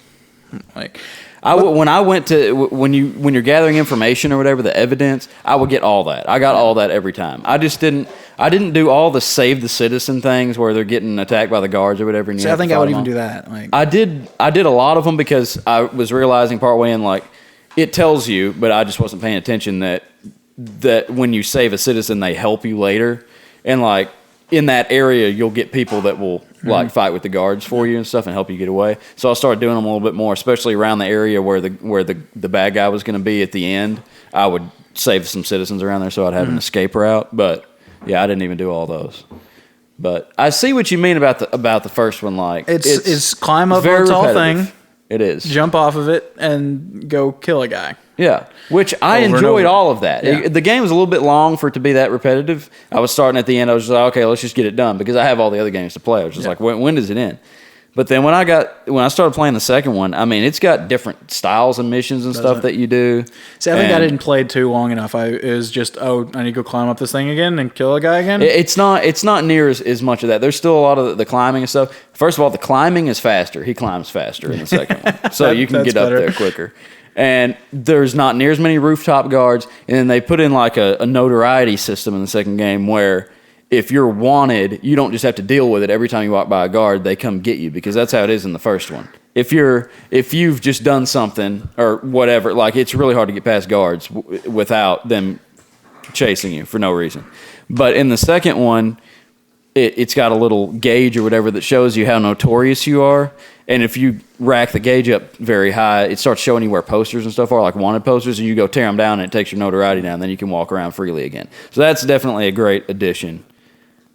Like. When you're gathering information or whatever, the evidence, I would get all that. I got all that every time. I didn't do all the save the citizen things where they're getting attacked by the guards or whatever. And See, I think I would even do that. Like I did a lot of them because I was realizing partway in like it tells you, but I just wasn't paying attention that when you save a citizen, they help you later, and like in that area, you'll get people that will like fight with the guards for you and stuff and help you get away. So I started doing them a little bit more, especially around the area where the bad guy was going to be at the end. I would save some citizens around there so I'd have an escape route. But yeah, I didn't even do all those. But I see what you mean about the first one. Like it's climb up very a tall repetitive. thing, It is. jump off of it, and go kill a guy. Yeah, which I Over and enjoyed over. all of that. Yeah. The game was a little bit long for it to be that repetitive. I was starting at the end. I was just like, okay, let's just get it done because I have all the other games to play. I was just like, when does it end? But then when I started playing the second one, I mean, it's got different styles and missions and stuff that you do. See, I think I And didn't play too long enough. It was just, I need to go climb up this thing again and kill a guy again. It's not near as much of that. There's still a lot of the climbing and stuff. First of all, the climbing is faster. He climbs faster in the second one, so you can get up better. there quicker. And there's not near as many rooftop guards. And then they put in like a notoriety system in the second game where if you're wanted, you don't just have to deal with it every time you walk by a guard. They come get you because that's how it is in the first one. If you've just done something or whatever, like it's really hard to get past guards without them chasing you for no reason. But in the second one, it's got a little gauge or whatever that shows you how notorious you are. And if you rack the gauge up very high, it starts showing you where posters and stuff are, like wanted posters, and you go tear them down, and it takes your notoriety down. Then you can walk around freely again. So that's definitely a great addition.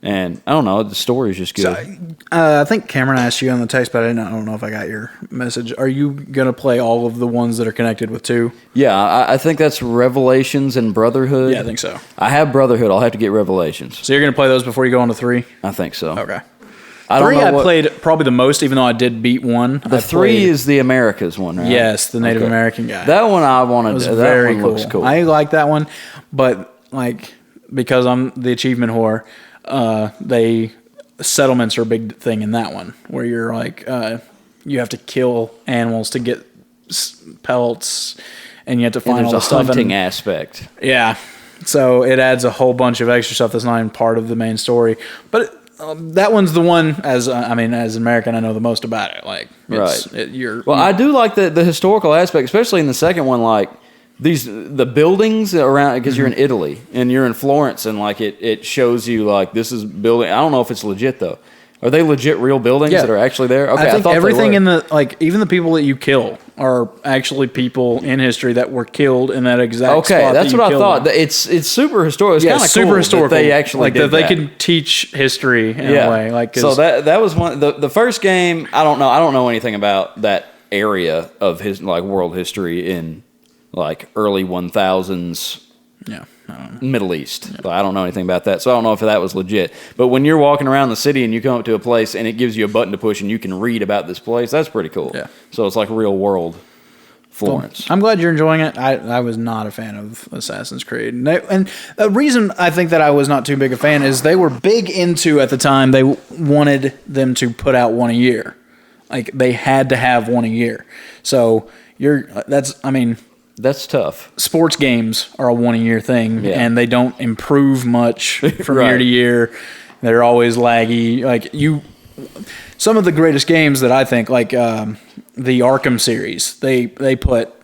And I don't know, the story is just good. So, I think Cameron asked you on the text, but I don't know if I got your message. Are you going to play all of the ones that are connected with 2? Yeah, I think that's Revelations and Brotherhood. Yeah, I think so. I have Brotherhood. I'll have to get Revelations. So you're going to play those before you go on to 3? I think so. Okay. I don't 3 know I played probably the most, even though I did beat 1. The 3 is the Americas one, right? Yes, the Native American guy. That one I wanted. It was That very one cool. looks cool. I like that one, but like because I'm the achievement whore, settlements are a big thing in that one, where you're like you have to kill animals to get pelts, and you have to find all the stuff. There's a hunting aspect. Yeah, so it adds a whole bunch of extra stuff that's not even part of the main story, but. That one's the one, as an American, I know the most about it. Like, I do like the historical aspect, especially in the second one. Like the buildings around, because you're in Italy and you're in Florence, and like it shows you like this is building. I don't know if it's legit though. Are they legit real buildings that are actually there? Okay, I think thought everything in the even the people that you kill are actually people in history that were killed in that exact spot. Okay, that's what I thought. Them. It's super historical. It's kind of super cool historical. That they actually like did that. They can teach history in a way. Like so that was one. The first game. I don't know anything about that area of his world history in like early 1000s. Yeah. Middle East. Yeah. I don't know anything about that, so I don't know if that was legit. But when you're walking around the city and you come up to a place and it gives you a button to push and you can read about this place, that's pretty cool. Yeah. So it's like real world Florence. Well, I'm glad you're enjoying it. I was not a fan of Assassin's Creed. And the reason I think that I was not too big a fan is they were big into, at the time, they wanted them to put out one a year. Like, they had to have one a year. So, that's tough. Sports games are a one-a-year thing, and they don't improve much from right. year to year. They're always laggy. Some of the greatest games that I think, like the Arkham series, they put,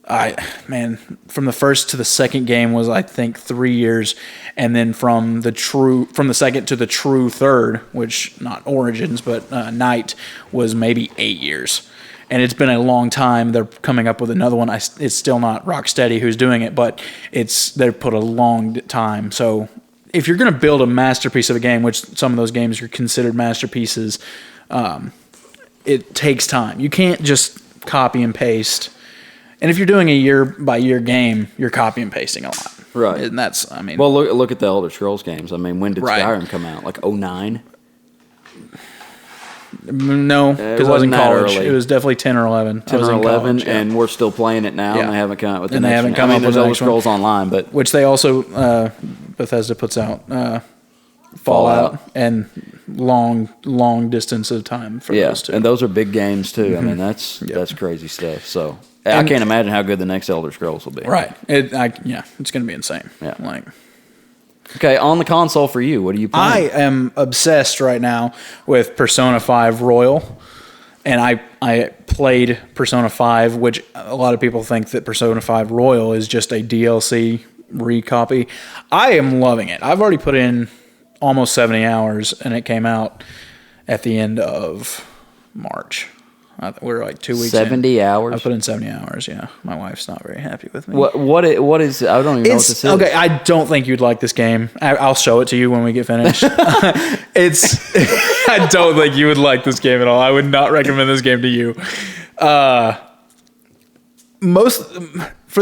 from the first to the second game was I think 3 years, and then from the second to the true third, which not Origins but Night, was maybe 8 years. And it's been a long time. They're coming up with another one. It's still not Rocksteady who's doing it, but they've put a long time. So if you're going to build a masterpiece of a game, which some of those games are considered masterpieces, it takes time. You can't just copy and paste. And if you're doing a year-by-year game, you're copy and pasting a lot. Right. And that's, Well, look at the Elder Scrolls games. When did Skyrim come out? Like 2009? No, because I was in college. Early. It was definitely 10 or 11. 10 or 11, and we're still playing it now, and they haven't come out with the next one. They haven't come up with there's Elder Scrolls Online, but... Which they also, Bethesda puts out Fallout and long distance of time for those two. And those are big games, too. Mm-hmm. That's crazy stuff. So, I can't imagine how good the next Elder Scrolls will be. Right. It's going to be insane. Yeah. Okay, on the console for you, what are you playing? I am obsessed right now with Persona 5 Royal, and I played Persona 5, which a lot of people think that Persona 5 Royal is just a DLC recopy. I am loving it. I've already put in almost 70 hours, and it came out at the end of March. We're like 2 weeks 70 hours? I put in 70 hours, yeah. My wife's not very happy with me. What is I don't even know what this is. Okay, I don't think you'd like this game. I'll show it to you when we get finished. I don't think you would like this game at all. I would not recommend this game to you. For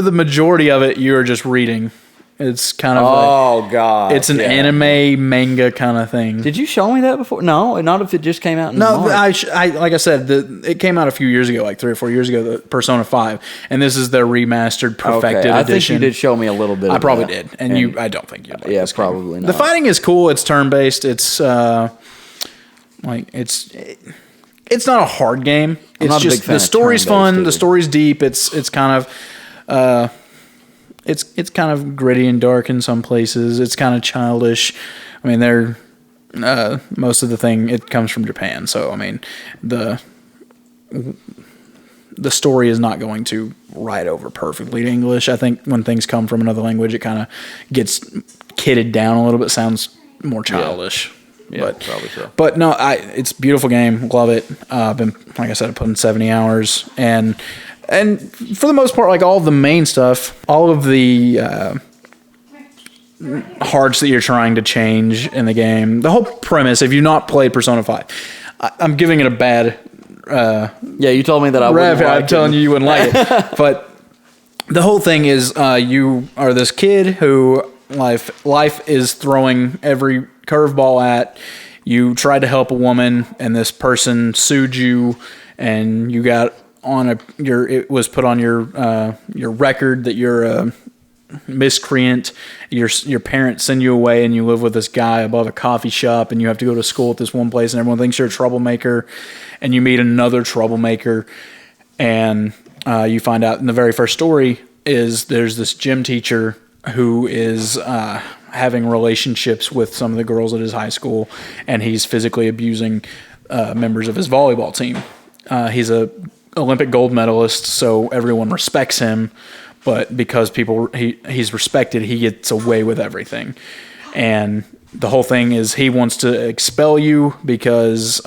the majority of it, you're just reading. It's kind of God. It's an anime manga kind of thing. Did you show me that before? No, not if it just came out in March. Like I said, it came out a few years ago, like 3 or 4 years ago, the Persona 5, and this is their remastered, perfected edition. I think you did show me a little bit. I probably did, and I don't think you. Like this probably game. not. The fighting is cool. It's turn based. It's it's not a hard game. It's just the story's fun. Either. The story's deep. It's kind of. It's kind of gritty and dark in some places. It's kind of childish. I mean, they're most of the thing, it comes from Japan. So, I mean, the story is not going to write over perfectly to English. I think when things come from another language, it kind of gets kitted down a little bit, sounds more childish. Yeah, probably so. But no, it's a beautiful game. Love it. Been, like I said, I put in 70 hours, and for the most part, like all of the main stuff, all of the hearts that you're trying to change in the game. The whole premise, if you've not played Persona 5, I'm giving it a bad Yeah, you told me that I wouldn't like I'm telling you wouldn't like it. But the whole thing is you are this kid who life is throwing every curveball at. You tried to help a woman, and this person sued you, and you got on it was put on your record that you're a miscreant. Your parents send you away, and you live with this guy above a coffee shop, and you have to go to school at this one place, and everyone thinks you're a troublemaker, and you meet another troublemaker, and you find out in the very first story is there's this gym teacher who is having relationships with some of the girls at his high school, and he's physically abusing members of his volleyball team. He's a Olympic gold medalist, so everyone respects him, but because he's respected, he gets away with everything. And the whole thing is he wants to expel you because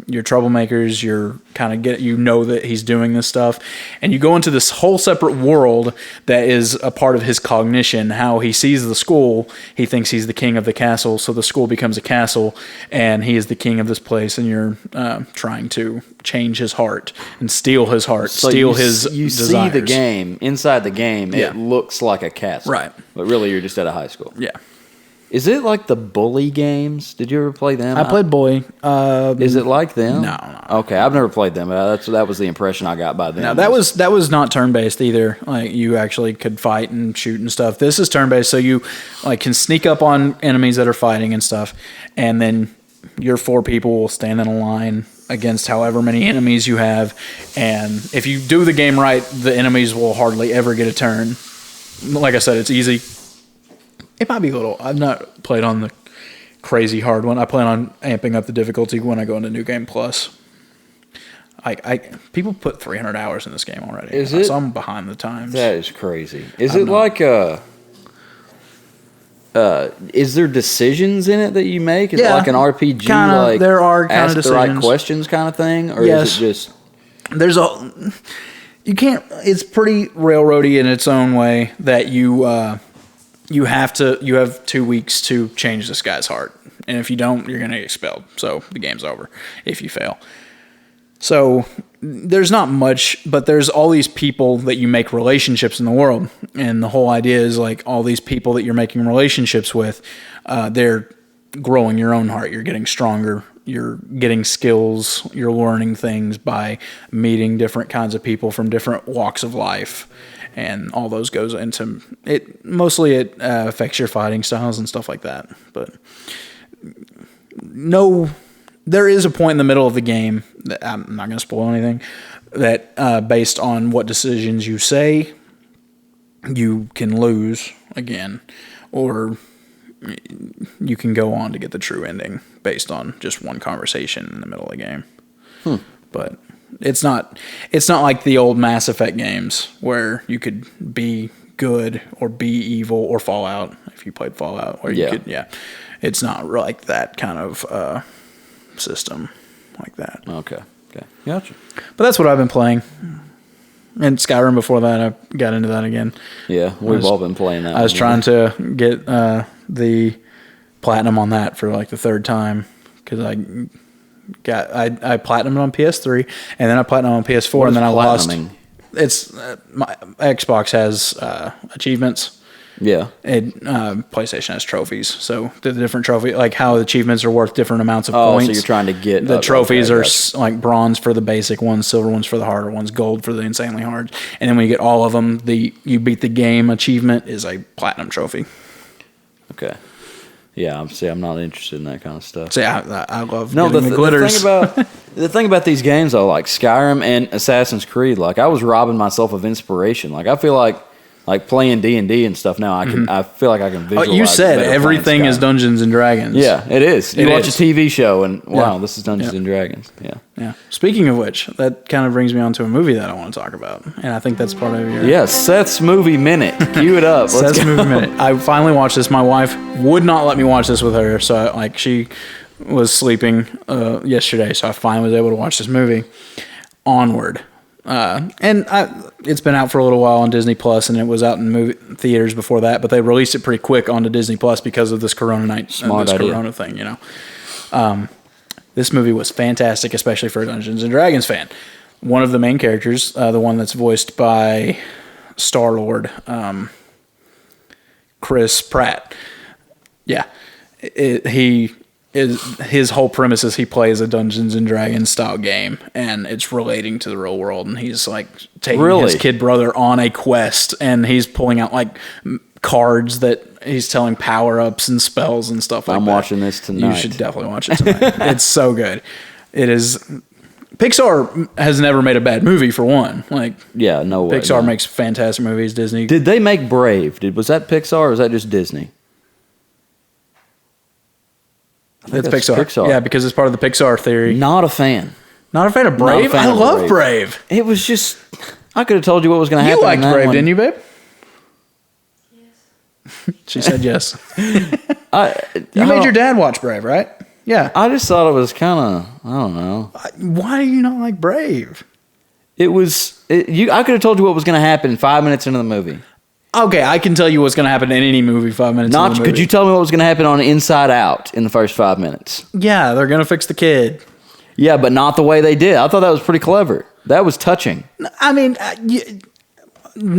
you're troublemakers. You're kind of that he's doing this stuff, and you go into this whole separate world that is a part of his cognition. How he sees the school, he thinks he's the king of the castle, so the school becomes a castle, and he is the king of this place. And you're trying to change his heart and steal his heart, so his you desires. see the game inside the game. Yeah. It looks like a castle, Right? But really, you're just at a high school. Yeah. Is it like the Bully games? Did you ever play them? I played Bully. Is it like them? No. Okay, I've never played them. That was the impression I got by them. No, that was not turn based either. Like you actually could fight and shoot and stuff. This is turn based, so you can sneak up on enemies that are fighting and stuff, and then your 4 people will stand in a line against however many enemies you have, and if you do the game right, the enemies will hardly ever get a turn. Like I said, it's easy. It might be a little. I've not played on the crazy hard one. I plan on amping up the difficulty when I go into New Game Plus. People put 300 hours in this game already. So I'm behind the times. That is crazy. Is it like is there decisions in it that you make? Is it like an RPG? Kinda, there are kind of decisions. Ask the right questions kind of thing? Or is it just... You can't... It's pretty railroady in its own way that you have 2 weeks to change this guy's heart. And if you don't, you're going to get expelled. So the game's over if you fail. So there's not much, but there's all these people that you make relationships in the world. And the whole idea is all these people that you're making relationships with, they're growing your own heart. You're getting stronger. You're getting skills. You're learning things by meeting different kinds of people from different walks of life. And all those goes into it. Mostly it affects your fighting styles and stuff like that. But there is a point in the middle of the game that I'm not going to spoil anything, that based on what decisions you say, you can lose again, or you can go on to get the true ending based on just one conversation in the middle of the game. But it's not like the old Mass Effect games where you could be good or be evil, or Fallout, if you played Fallout, where you could, it's not like that kind of system like that. Okay, gotcha. But that's what I've been playing. And Skyrim before that, I got into that again. Yeah, we've all been playing that. I was trying to get the platinum on that for the 3rd time, because I platinumed on PS3, and then I platinumed on PS4, and then I lost. It's my Xbox has achievements. Yeah. PlayStation has trophies. So the different trophy, how the achievements are worth different amounts of points. So you're trying to get the trophies are bronze for the basic ones, silver ones for the harder ones, gold for the insanely hard. And then when you get all of them, you beat the game achievement is a platinum trophy. Okay. Yeah, I'm not interested in that kind of stuff. So I love the glitters. The thing about these games though, like Skyrim and Assassin's Creed, I was robbing myself of inspiration. I feel like playing D&D and stuff now, I feel like I can visualize. You said everything is Dungeons and Dragons. Yeah, it is. You watch a TV show and wow, this is Dungeons and Dragons. Yeah. Speaking of which, that kind of brings me on to a movie that I want to talk about, and I think that's part of your. Yeah, Seth's movie minute. Cue it up. Seth's movie minute. I finally watched this. My wife would not let me watch this with her, so she was sleeping yesterday, so I finally was able to watch this movie. Onward. And it's been out for a little while on Disney Plus, and it was out in movie theaters before that, but they released it pretty quick onto Disney Plus because of this Corona thing, you know. This movie was fantastic, especially for a Dungeons and Dragons fan. One of the main characters, the one that's voiced by Star-Lord, Chris Pratt. Yeah. His whole premise is he plays a Dungeons and Dragons style game, and it's relating to the real world, and he's like taking his kid brother on a quest, and he's pulling out like cards that he's telling power-ups and spells and stuff like that. I'm watching this tonight. You should definitely watch it tonight. It's so good. It is. Pixar has never made a bad movie, for one. Like, yeah, no way. Pixar makes fantastic movies. Disney. Did they make Brave? Was that Pixar or was that just Disney? It's Pixar. Yeah, because it's part of the Pixar theory. Not a fan. Not a fan of Brave? I love Brave. It was just, I could have told you what was going to happen. You liked Brave, didn't you, babe? Yes. She said yes. You made your dad watch Brave, right? Yeah. I just thought it was kind of, I don't know. Why do you not like Brave? I could have told you what was going to happen 5 minutes into the movie. Okay, I can tell you what's going to happen in any movie 5 minutes into the movie. Could you tell me what was going to happen on Inside Out in the first 5 minutes? Yeah, they're going to fix the kid. Yeah, but not the way they did. I thought that was pretty clever. That was touching. I mean,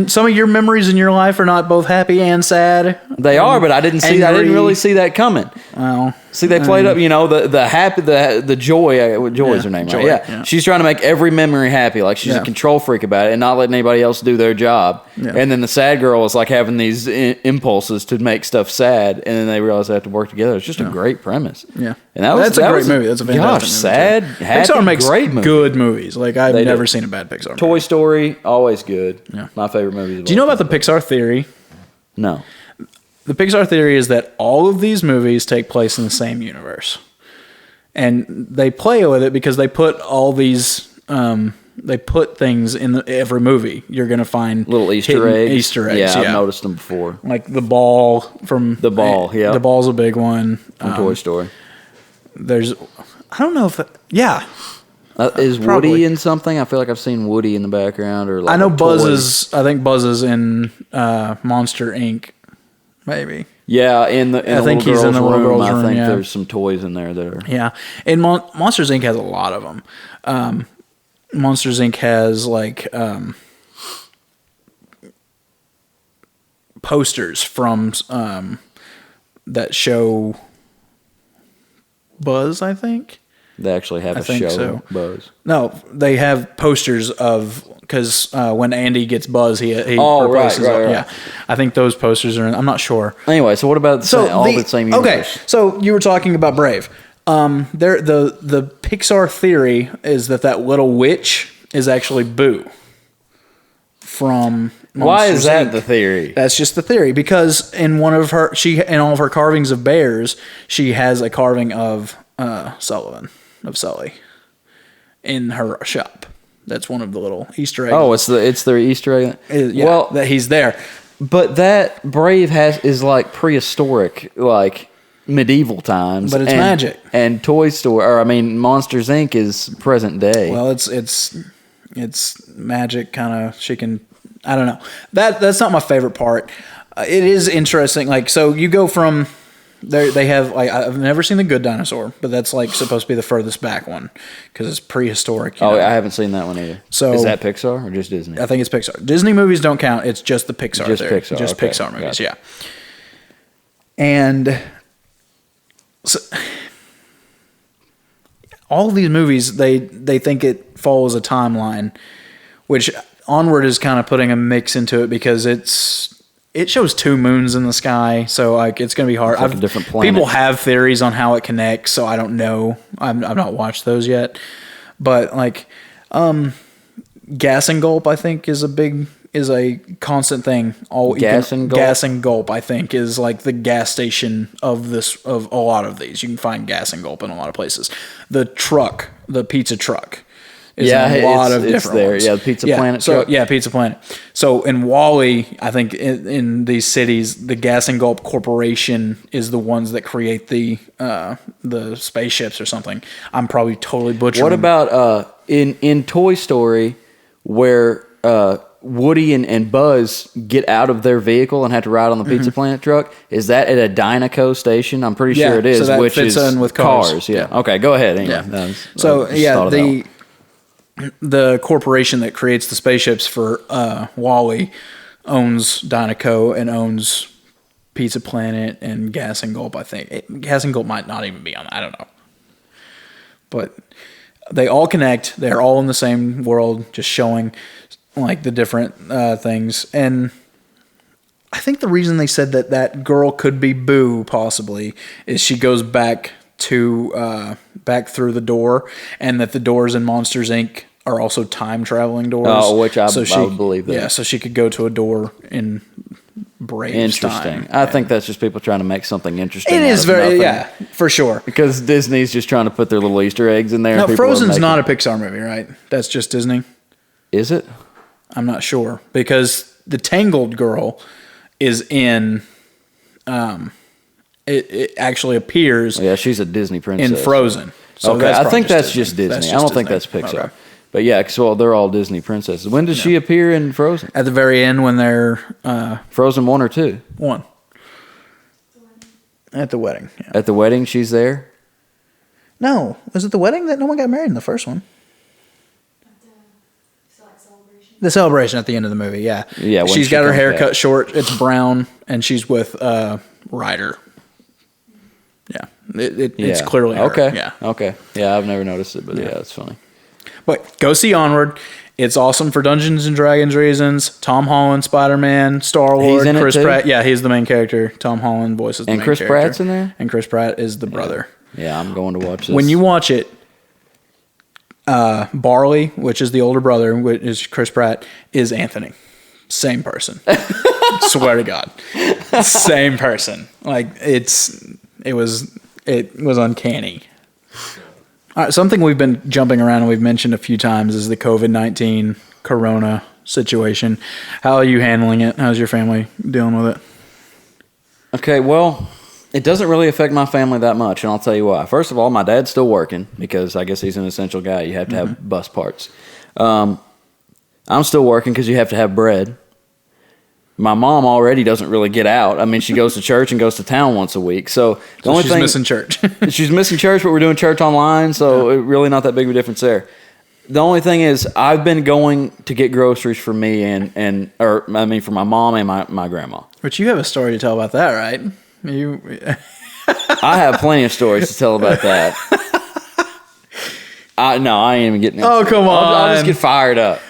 some of your memories in your life are not both happy and sad. They are, but I didn't really see that coming. Oh. See, they played up, the happy, the joy. Joy is her name, Joy, right? Yeah. She's trying to make every memory happy. Like she's a control freak about it and not letting anybody else do their job. Yeah. And then the sad girl is like having these impulses to make stuff sad, and then they realize they have to work together. It's just a great premise. Yeah. And that's a great movie. That's a fantastic movie. Sad, happy, Pixar makes great movie. Good movies. Like, I've never seen a bad Pixar movie. Toy Story, always good. Yeah. My favorite movie. Do you know about the Pixar theory? No. The Pixar theory is that all of these movies take place in the same universe. And they play with it because they put all these, they put things in every movie. You're going to find little Easter eggs. Yeah, I've noticed them before. Like the ball from... The ball, yeah. The ball's a big one. From Toy Story. There's... I don't know if... yeah. Is probably. Woody in something? I feel like I've seen Woody in the background. Or like I know Buzz is... I think Buzz is in Monster Inc. Maybe. Yeah, in the I think he's in the little girl's room. I think there's some toys in there that are... Yeah, and Monsters Inc. has a lot of them. Monsters Inc. has like posters from that show Buzz, I think. They actually have a show, so. Buzz. No, they have posters of... Because when Andy gets Buzz, he replaces right. Yeah, I think those posters are in... I'm not sure. Anyway, so what about the same universe? Okay, so you were talking about Brave. The Pixar theory is that little witch is actually Boo from Monsters Why is that Inc. the theory? That's just the theory, because in all of her carvings of bears, she has a carving of Sully in her shop. That's one of the little Easter eggs. Oh, it's their Easter egg. Yeah, well, that he's there. But that Brave is like prehistoric, like medieval times. But it's magic. And Monsters Inc. is present day. Well, it's magic. Kind of. She can. I don't know. That's not my favorite part. It is interesting. Like, so you go from. They have, like, I've never seen The Good Dinosaur, but that's like supposed to be the furthest back one because it's prehistoric. I haven't seen that one either. So is that Pixar or just Disney? I think it's Pixar. Disney movies don't count. It's just the Pixar. Just Pixar. Just Pixar movies. Gotcha. Yeah. And so, all of these movies, they think it follows a timeline, which Onward is kind of putting a mix into it because it shows two moons in the sky, so like it's going to be hard. It's like a different planet. People have theories on how it connects, so I don't know. I've not watched those yet, but like gas and gulp, I think is a constant thing. Gas and gulp, I think, is like the gas station of a lot of these. You can find gas and gulp in a lot of places. The pizza truck. Is in a lot of different ones. Yeah, the Pizza Planet. So Pizza Planet. So in Wall-E, I think in these cities, the Gas and Gulp Corporation is the ones that create the spaceships or something. I'm probably totally butchering. What about in Toy Story, where Woody and Buzz get out of their vehicle and have to ride on the Pizza Planet truck. Is that at a Dynaco station? I'm pretty sure it is, so that which fits is in with cars. Yeah. Okay, go ahead. Anyway. Yeah. The corporation that creates the spaceships for Wall-E owns Dynaco and owns Pizza Planet and Gas and Gulp, I think. Gas and Gulp might not even be on that. I don't know. But they all connect. They're all in the same world, just showing like the different things. And I think the reason they said that girl could be Boo, possibly, is she goes back through the door, and that the doors in Monsters Inc. are also time traveling doors. Oh, which I would believe that. Yeah, so she could go to a door in Brave's time. I think that's just people trying to make something interesting. It is for sure. Because Disney's just trying to put their little Easter eggs in there. Now, Frozen's not a Pixar movie, right? That's just Disney? Is it? I'm not sure. Because the Tangled girl is in... It actually appears... Yeah, she's a Disney princess. In Frozen. So okay, I think that's just Disney. I don't think that's Pixar. Okay. But yeah, so they're all Disney princesses. When does she appear in Frozen? At the very end when they're... Frozen 1 or 2? 1. At the wedding. Yeah. At the wedding, she's there? No. Was it the wedding that no one got married in the first one? The celebration at the end of the movie, yeah. Yeah, she's got her hair cut short. It's brown, and she's with Ryder. Yeah. It's clearly her. Okay. Yeah. Okay. Yeah, I've never noticed it, but yeah, it's funny. But go see Onward. It's awesome for Dungeons and Dragons reasons. Tom Holland, Spider-Man, Star-Lord, Chris Pratt. Yeah, he's the main character. Tom Holland voices the main character. And Chris Pratt's in there? And Chris Pratt is the brother. Yeah, I'm going to watch this. When you watch it, Barley, which is the older brother, which is Chris Pratt, is Anthony. Same person. Swear to God. Same person. Like, it was uncanny. All right, something we've been jumping around and we've mentioned a few times is the COVID-19 corona situation. How are you handling it? How's your family dealing with it? Okay, well, it doesn't really affect my family that much, and I'll tell you why. First of all, my dad's still working because I guess he's an essential guy. You have to have bus parts. I'm still working because you have to have bread. My mom already doesn't really get out. I mean, she goes to church and goes to town once a week. So she's missing church. She's missing church, but we're doing church online, so really not that big of a difference there. The only thing is, I've been going to get groceries for me for my mom and my grandma. But you have a story to tell about that, right? I have plenty of stories to tell about that. I ain't even getting into it. Oh, come on. I'll just get fired up.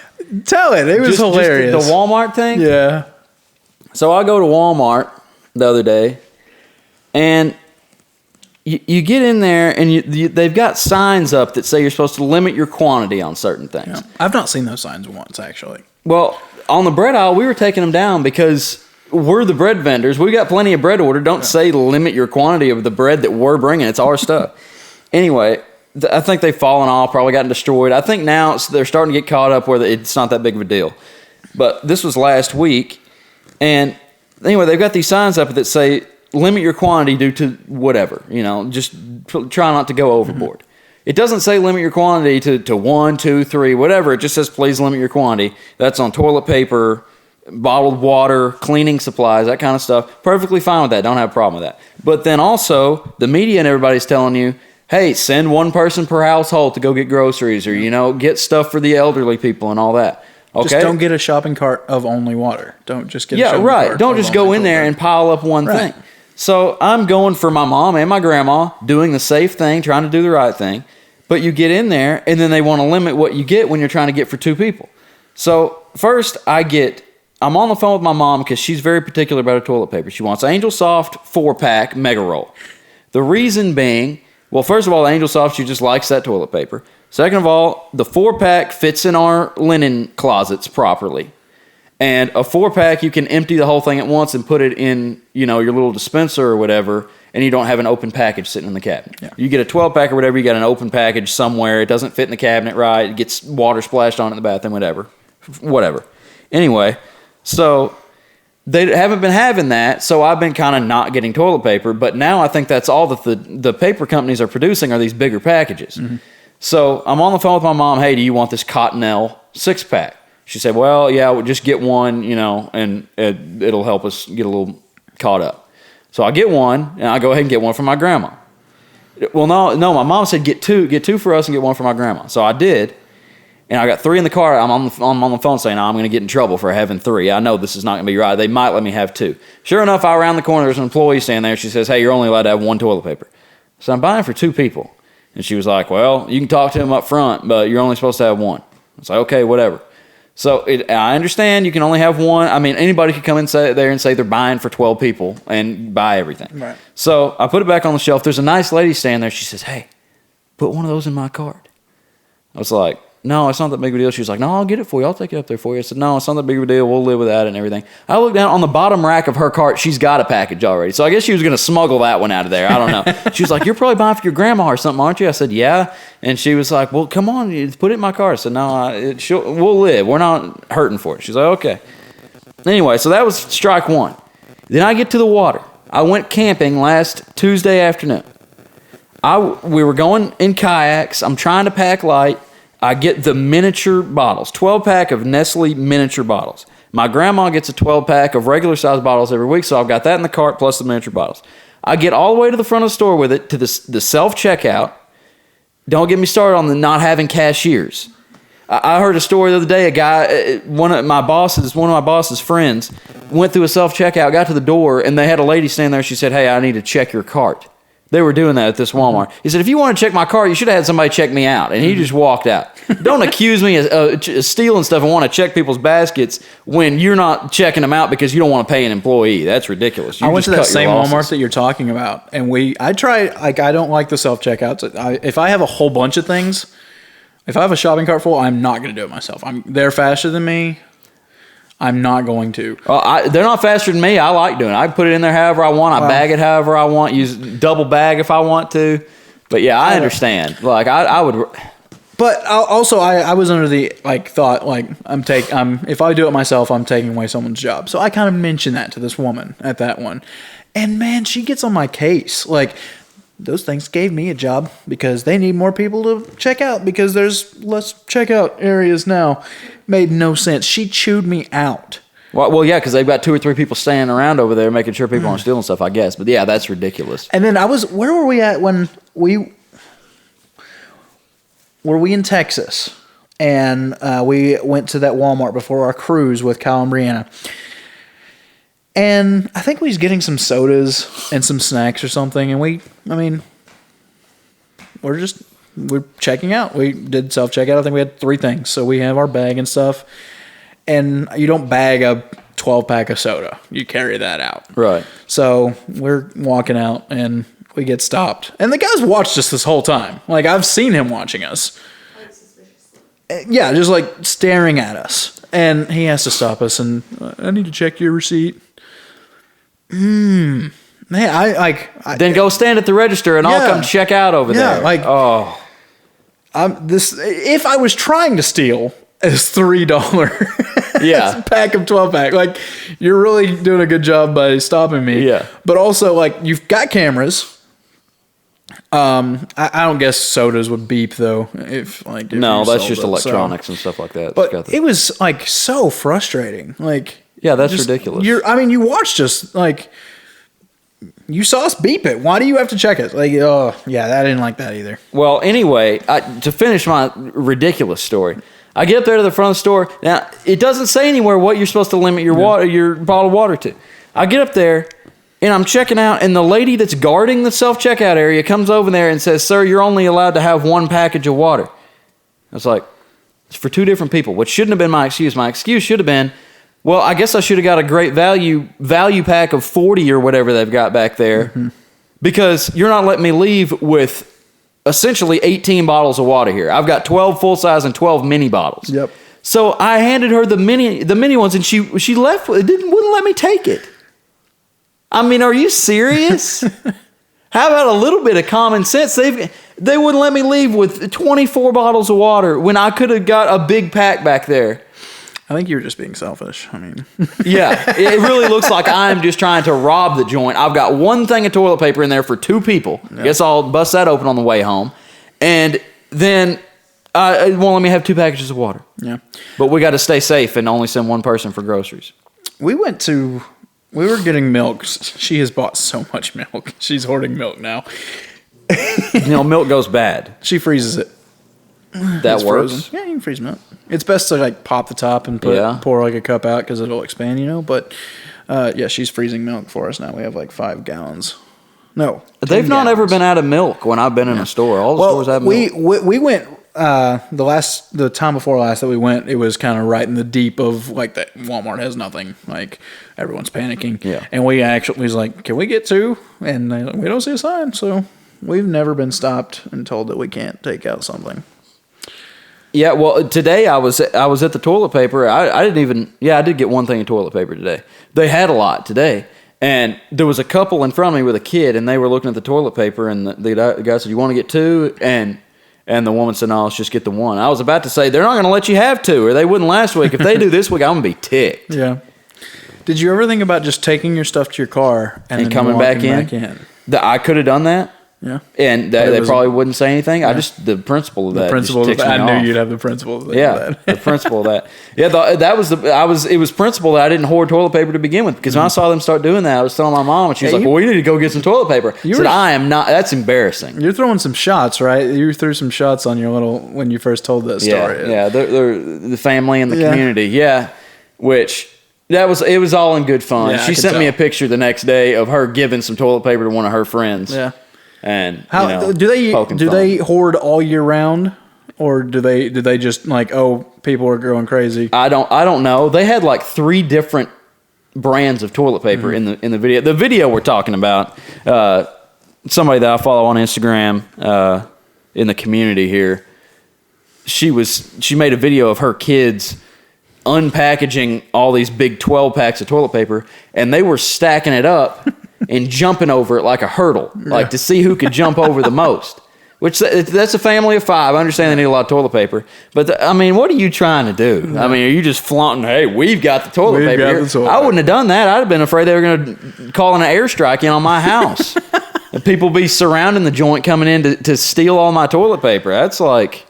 Tell it. It was hilarious. Just the Walmart thing? Yeah. So I go to Walmart the other day, and you get in there, and they've got signs up that say you're supposed to limit your quantity on certain things. Yeah. I've not seen those signs once, actually. Well, on the bread aisle, we were taking them down because we're the bread vendors. We got plenty of bread ordered. Don't say limit your quantity of the bread that we're bringing. It's our stuff. Anyway, I think they've fallen off, probably gotten destroyed. I think now they're starting to get caught up where it's not that big of a deal. But this was last week. And anyway, they've got these signs up that say, limit your quantity due to whatever, just try not to go overboard. Mm-hmm. It doesn't say limit your quantity to 1, 2, 3, whatever. It just says, please limit your quantity. That's on toilet paper, bottled water, cleaning supplies, that kind of stuff. Perfectly fine with that. Don't have a problem with that. But then also, the media and everybody's telling you, hey, send one person per household to go get groceries or, get stuff for the elderly people and all that. Okay. Just don't get a shopping cart of only water. Don't just get a shopping cart. Don't just go in there and pile up one thing. So I'm going for my mom and my grandma, doing the safe thing, trying to do the right thing. But you get in there, and then they want to limit what you get when you're trying to get for 2 people. So first I'm on the phone with my mom because she's very particular about her toilet paper. She wants Angel Soft 4-pack Mega Roll. The reason being, well, first of all, Angel Soft, she just likes that toilet paper. Second of all, the 4-pack fits in our linen closets properly. And a 4-pack, you can empty the whole thing at once and put it in, your little dispenser or whatever, and you don't have an open package sitting in the cabinet. Yeah. You get a 12-pack or whatever, you got an open package somewhere. It doesn't fit in the cabinet right. It gets water splashed on it in the bathroom, whatever. Anyway, so they haven't been having that, so I've been kind of not getting toilet paper. But now I think that's all that the paper companies are producing are these bigger packages. Mm-hmm. So I'm on the phone with my mom. Hey, do you want this Cottonelle 6-pack? She said, well, yeah, we'll just get one, and it'll help us get a little caught up. So I get one, and I go ahead and get one for my grandma. Well, no, my mom said get two for us and get one for my grandma. So I did, and I got 3 in the car. I'm on the phone saying, I'm going to get in trouble for having 3. I know this is not going to be right. They might let me have 2. Sure enough, I around the corner, there's an employee standing there. She says, hey, you're only allowed to have 1 toilet paper. So I'm buying for 2 people. And she was like, well, you can talk to him up front, but you're only supposed to have 1. I was like, okay, whatever. So I understand you can only have 1. I mean, anybody could come in there and say they're buying for 12 people and buy everything. Right. So I put it back on the shelf. There's a nice lady standing there. She says, hey, put one of those in my cart. I was like, no, it's not that big of a deal. She was like, no, I'll get it for you. I'll take it up there for you. I said, no, it's not that big of a deal. We'll live with that and everything. I looked down on the bottom rack of her cart. She's got a package already. So I guess she was going to smuggle that one out of there. I don't know. She was like, you're probably buying for your grandma or something, aren't you? I said, yeah. And she was like, well, come on, put it in my cart. I said, no, we'll live. We're not hurting for it. She's like, okay. Anyway, so that was strike 1. Then I get to the water. I went camping last Tuesday afternoon. We were going in kayaks. I'm trying to pack light. I get the miniature bottles, 12-pack of Nestle miniature bottles. My grandma gets a 12-pack of regular-sized bottles every week, so I've got that in the cart plus the miniature bottles. I get all the way to the front of the store with it to the self-checkout. Don't get me started on the not having cashiers. I heard a story the other day. A guy, one of my boss's friends, went through a self-checkout, got to the door, and they had a lady standing there. She said, hey, I need to check your cart. They were doing that at this Walmart. He said, if you want to check my cart, you should have had somebody check me out. And he just walked out. Don't accuse me of stealing stuff and want to check people's baskets when you're not checking them out because you don't want to pay an employee. That's ridiculous. I went to that same Walmart that you're talking about, and I don't like the self-checkouts. If I have a whole bunch of things, if I have a shopping cart full, I'm not going to do it myself. They're faster than me. I'm not going to. They're not faster than me. I like doing it. I put it in there however I want. I bag it however I want. Use double bag if I want to. But yeah, I understand. Like I would. But also, I was under the thought if I do it myself, I'm taking away someone's job. So I kind of mentioned that to this woman at that one, and man, she gets on my case. Like, those things gave me a job because they need more people to check out because there's less checkout areas now. Made no sense. She chewed me out. Well, yeah, because they've got 2 or 3 people standing around over there making sure people aren't stealing stuff, I guess. But yeah, that's ridiculous. And then where were we at when were we in Texas? And we went to that Walmart before our cruise with Kyle and Brianna. And I think we was getting some sodas and some snacks or something. And we're checking out. We did self-checkout. I think we had 3 things. So we have our bag and stuff. And you don't bag a 12-pack of soda. You carry that out. Right. So we're walking out and we get stopped. And the guy's watched us this whole time. Like, I've seen him watching us. Yeah, just staring at us. And he has to stop us and I need to check your receipt. Man, then go stand at the register and I'll come check out over there. If I was trying to steal, it's $3. Yeah, pack of 12-pack. You're really doing a good job by stopping me. Yeah, but also you've got cameras. I don't guess sodas would beep though. If no, that's just electronics and stuff like that. But it was so frustrating. Yeah, that's ridiculous. You watched us, you saw us beep it. Why do you have to check it? I didn't like that either. Well, anyway, to finish my ridiculous story, I get up there to the front of the store. Now, it doesn't say anywhere what you're supposed to limit your water, your bottled water to. I get up there, and I'm checking out, and the lady that's guarding the self-checkout area comes over there and says, "Sir, you're only allowed to have 1 package of water." I was like, it's for 2 different people, which shouldn't have been my excuse. My excuse should have been, well, I guess I should have got a great value pack of 40 or whatever they've got back there because you're not letting me leave with essentially 18 bottles of water here. I've got 12 full size and 12 mini bottles. Yep. So I handed her the mini ones and she left with it, wouldn't let me take it. I mean, are you serious? How about a little bit of common sense? They wouldn't let me leave with 24 bottles of water when I could have got a big pack back there. I think you're just being selfish. Yeah, it really looks like I'm just trying to rob the joint. I've got 1 thing of toilet paper in there for 2 people. Yep. Guess I'll bust that open on the way home. And then won't let me have 2 packages of water. Yeah. But we got to stay safe and only send one person for groceries. We were getting milk. She has bought so much milk. She's hoarding milk now. Milk goes bad. She freezes it. That It's works. frozen. Yeah, you can freeze milk. It's best to like pop the top and pour like a cup out because it'll expand, But yeah, she's freezing milk for us now. We have like 5 gallons. No, They've not ever been out of milk when I've been in a store. All the stores have milk. We went the time before last that we went. It was kind of right in the deep of like that Walmart has nothing. Like everyone's panicking. Yeah. And we actually was like, can we get 2? And they we don't see a sign. So we've never been stopped and told that we can't take out something. Yeah, well, today I was at the toilet paper. I did get one thing of toilet paper today. They had a lot today, and there was a couple in front of me with a kid, and they were looking at the toilet paper, and the guy said, "You want to get 2?" And the woman said, "No, let's just get the 1." I was about to say they're not going to let you have 2, or they wouldn't last week. If they do this week, I'm going to be ticked. Yeah. Did you ever think about just taking your stuff to your car and then coming back in? I could have done that. Yeah, and they probably wouldn't say anything. Yeah. The principle of that. I knew you'd have the principle of that. Yeah, the principle of that. Yeah, it was principle that I didn't hoard toilet paper to begin with, because when I saw them start doing that, I was telling my mom, and she was like, "Well, you need to go get some toilet paper." I said, "I am not. That's embarrassing." You're throwing some shots, right? You threw some shots on when you first told that story. Yeah, they're the family and the community. Yeah, which. It was all in good fun. Yeah, she sent me a picture the next day of her giving some toilet paper to one of her friends. Yeah. And do they hoard all year round, or do they just like, oh, people are going crazy? I don't know. They had like 3 different brands of toilet paper in the video. The video we're talking about, somebody that I follow on Instagram in the community here, she made a video of her kids unpackaging all these big 12 packs of toilet paper, and they were stacking it up and jumping over it like a hurdle, like to see who could jump over the most. Which that's a family of 5. I understand they need a lot of toilet paper, but what are you trying to do? Yeah. Are you just flaunting? Hey, we've got the toilet paper here. I wouldn't have done that. I'd have been afraid they were going to call an airstrike in on my house, and people be surrounding the joint coming in to steal all my toilet paper. That's like.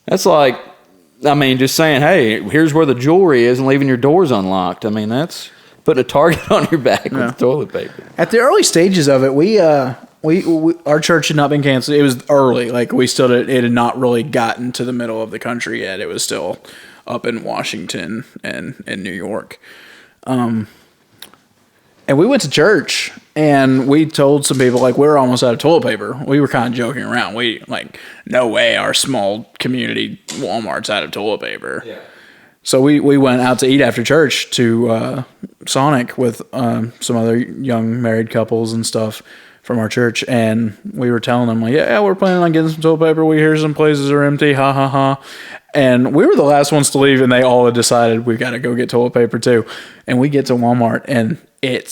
Just saying, hey, here's where the jewelry is, and leaving your doors unlocked. That's putting a target on your back with the toilet paper. At the early stages of it, we our church had not been canceled. It was early, like it had not really gotten to the middle of the country yet. It was still up in Washington and in New York. And we went to church, and we told some people, like, we're almost out of toilet paper. We were kind of joking around. No way our small community Walmart's out of toilet paper. Yeah. So we went out to eat after church to Sonic with some other young married couples and stuff from our church, and we were telling them, like, yeah, we're planning on getting some toilet paper. We hear some places are empty, ha, ha, ha. And we were the last ones to leave, and they all had decided we got to go get toilet paper too. And we get to Walmart, and it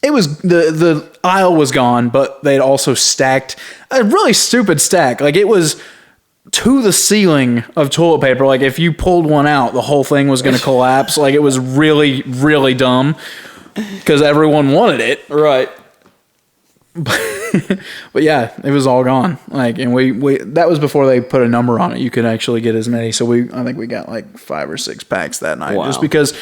was the aisle was gone, but they'd also stacked a really stupid stack. Like, it was to the ceiling of toilet paper. Like, if you pulled one out, the whole thing was going to collapse. Like, it was really, really dumb because everyone wanted it. Right. But yeah, it was all gone. Like, and we that was before they put a number on it. You could actually get as many. So I think we got like 5 or 6 packs that night. Wow. Just because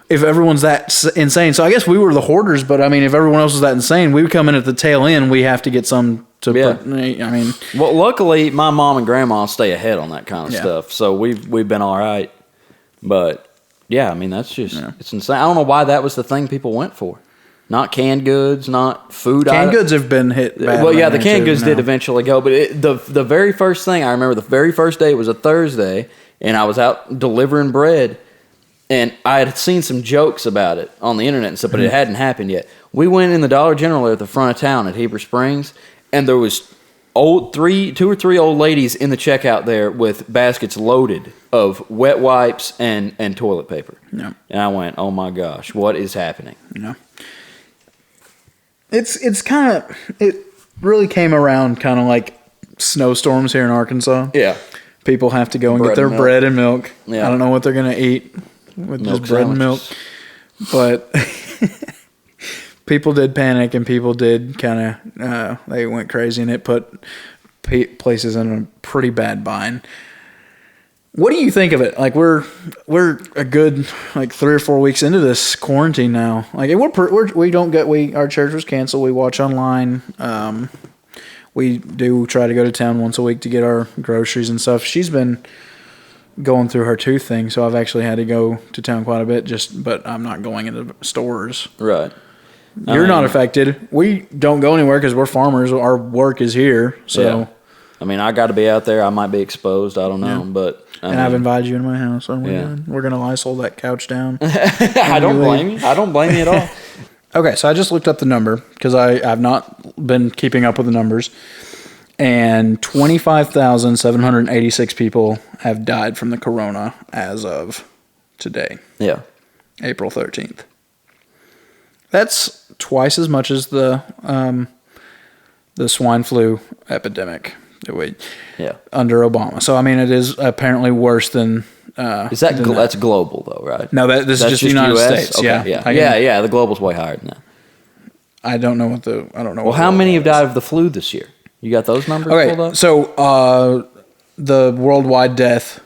if everyone's that insane. So I guess we were the hoarders, but if everyone else was that insane, we would come in at the tail end. We have to get some to put, well, luckily my mom and grandma stay ahead on that kind of stuff. So we've been all right. But yeah, that's just, it's insane. I don't know why that was the thing people went for. Not canned goods, not food. Canned goods have been hit bad. Well, yeah, the canned goods did eventually go. But the very first thing, I remember the very first day, it was a Thursday, and I was out delivering bread, and I had seen some jokes about it on the internet and stuff, but it hadn't happened yet. We went in the Dollar General at the front of town at Heber Springs, and there was 2 or 3 old ladies in the checkout there with baskets loaded of wet wipes and toilet paper. Yeah. And I went, oh my gosh, what is happening? Yeah. It's kind of, it really came around kind of like snowstorms here in Arkansas. Yeah. People have to go and get their bread and milk. Yeah. I don't know what they're going to eat with milk just bread sandwiches. and milk. But people did panic, and people did kind of, they went crazy, and it put places in a pretty bad bind. What do you think of it? Like we're a good like 3 or 4 weeks into this quarantine now. Like our church was canceled. We watch online. We do try to go to town once a week to get our groceries and stuff. She's been going through her tooth thing, so I've actually had to go to town quite a bit. But I'm not going into stores. Right. You're not affected. We don't go anywhere because we're farmers. Our work is here. So. Yeah. I mean, I got to be out there. I might be exposed. I don't know, but I've invited you into my house. So we're gonna Lysol that couch down. I don't blame you. I don't blame you at all. Okay, so I just looked up the number because I've not been keeping up with the numbers, and 25,786 people have died from the corona as of today. Yeah, April 13th. That's twice as much as the swine flu epidemic under Obama. So I mean, it is apparently worse than. Is that that's global though, right? No, this is just the United US? States. Okay, yeah. The global's way higher than that. I don't know what the. I don't know. Well, how many have died of the flu this year? You got those numbers pulled up? So the worldwide death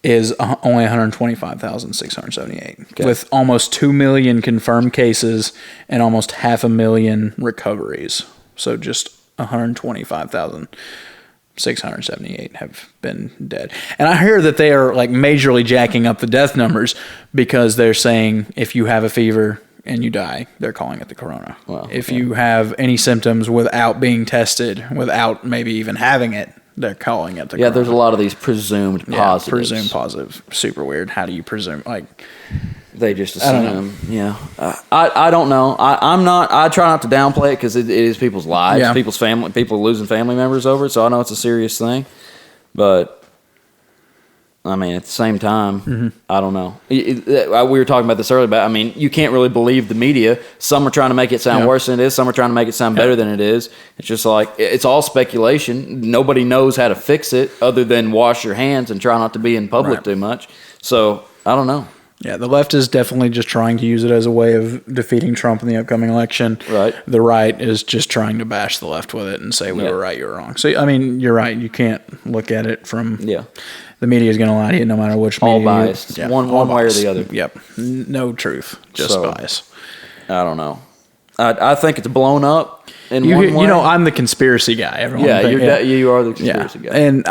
is only 125,678, with almost 2 million confirmed cases and almost 500,000 recoveries. So just 125,678 have been dead. And I hear that they are like majorly jacking up the death numbers because they're saying if you have a fever and you die, they're calling it the corona. Wow, if you have any symptoms without being tested, without maybe even having it, they're calling it the corona. There's a lot of these presumed positives. Presumed positive. Super weird. How do you presume? Like, they just assume. I don't know. I try not to downplay it because it is people's lives, people's family, people losing family members over it. So I know it's a serious thing, but I mean, at the same time, I don't know. We were talking about this earlier, but I mean, you can't really believe the media. Some are trying to make it sound worse than it is. Some are trying to make it sound better than it is. It's just like, it's all speculation. Nobody knows how to fix it other than wash your hands and try not to be in public too much. So I don't know. Yeah, the left is definitely just trying to use it as a way of defeating Trump in the upcoming election. Right. The right is just trying to bash the left with it and say, we were right, you were wrong. So, I mean, you're right. You can't look at it from... The media is going to lie to you no matter which media. All biased. One way or the other. Yep. No truth. Just bias. I don't know. I think it's blown up in one way. You know, I'm the conspiracy guy. Everyone you are the conspiracy guy. And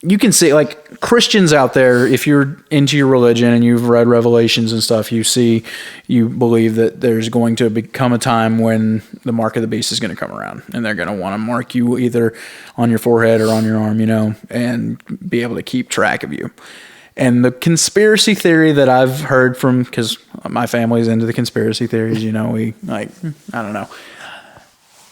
you can see, like, Christians out there, if you're into your religion and you've read Revelations and stuff, you believe that there's going to become a time when the mark of the beast is going to come around, and they're going to want to mark you either on your forehead or on your arm, and be able to keep track of you. And the conspiracy theory that I've heard from, because my family's into the conspiracy theories, I don't know,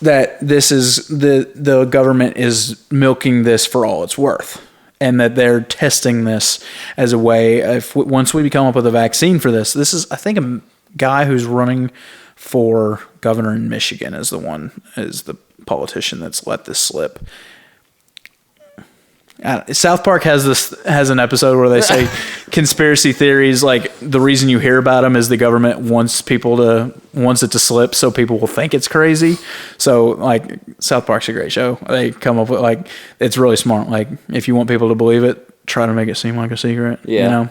that this is the government is milking this for all it's worth. And that they're testing this as a way, once we come up with a vaccine for this is, I think, a guy who's running for governor in Michigan is the politician that's let this slip. South Park has an episode where they say conspiracy theories, like the reason you hear about them is the government wants it to slip so people will think it's crazy. So like South Park's a great show. They come up with it's really smart. Like if you want people to believe it, try to make it seem like a secret.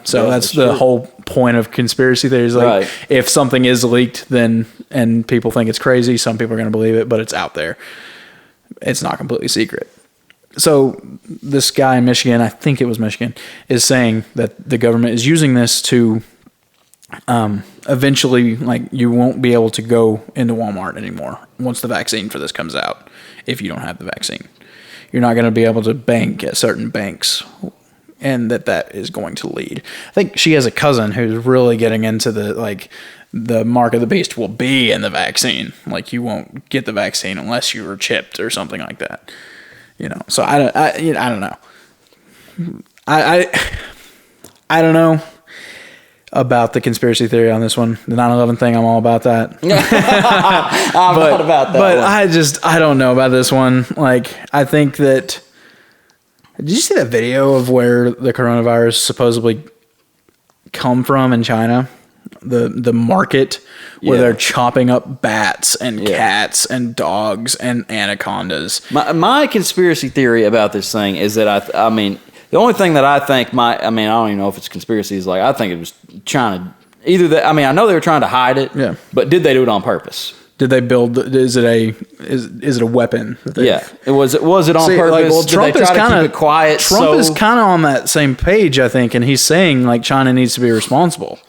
So that's the whole point of conspiracy theories. Like if something is leaked, and people think it's crazy, some people are going to believe it, but it's out there. It's not completely secret. So this guy in Michigan, I think it was Michigan, is saying that the government is using this to eventually, like, you won't be able to go into Walmart anymore once the vaccine for this comes out if you don't have the vaccine. You're not going to be able to bank at certain banks, and that is going to lead. I think she has a cousin who's really getting into the mark of the beast will be in the vaccine. Like, you won't get the vaccine unless you were chipped or something like that. So I don't know. I don't know about the conspiracy theory on this one. The 9/11 thing, I'm all about that. I'm not about that. But I don't know about this one. Like, I think that. Did you see that video of where the coronavirus supposedly come from in China? the market where Yeah. they're chopping up bats and Yeah. cats and dogs and anacondas. My conspiracy theory about this thing is that I mean, the only thing that I think I don't even know if it's conspiracy. Is like I think it was trying to either that. I mean, I know they were trying to hide it. Yeah. But did they do it on purpose? Did they build? Is it a weapon? Yeah. Was it on See, purpose? like, well, Did Trump they is try to kind keep it quiet? Trump is kind of on that same page, I think, and he's saying like China needs to be responsible,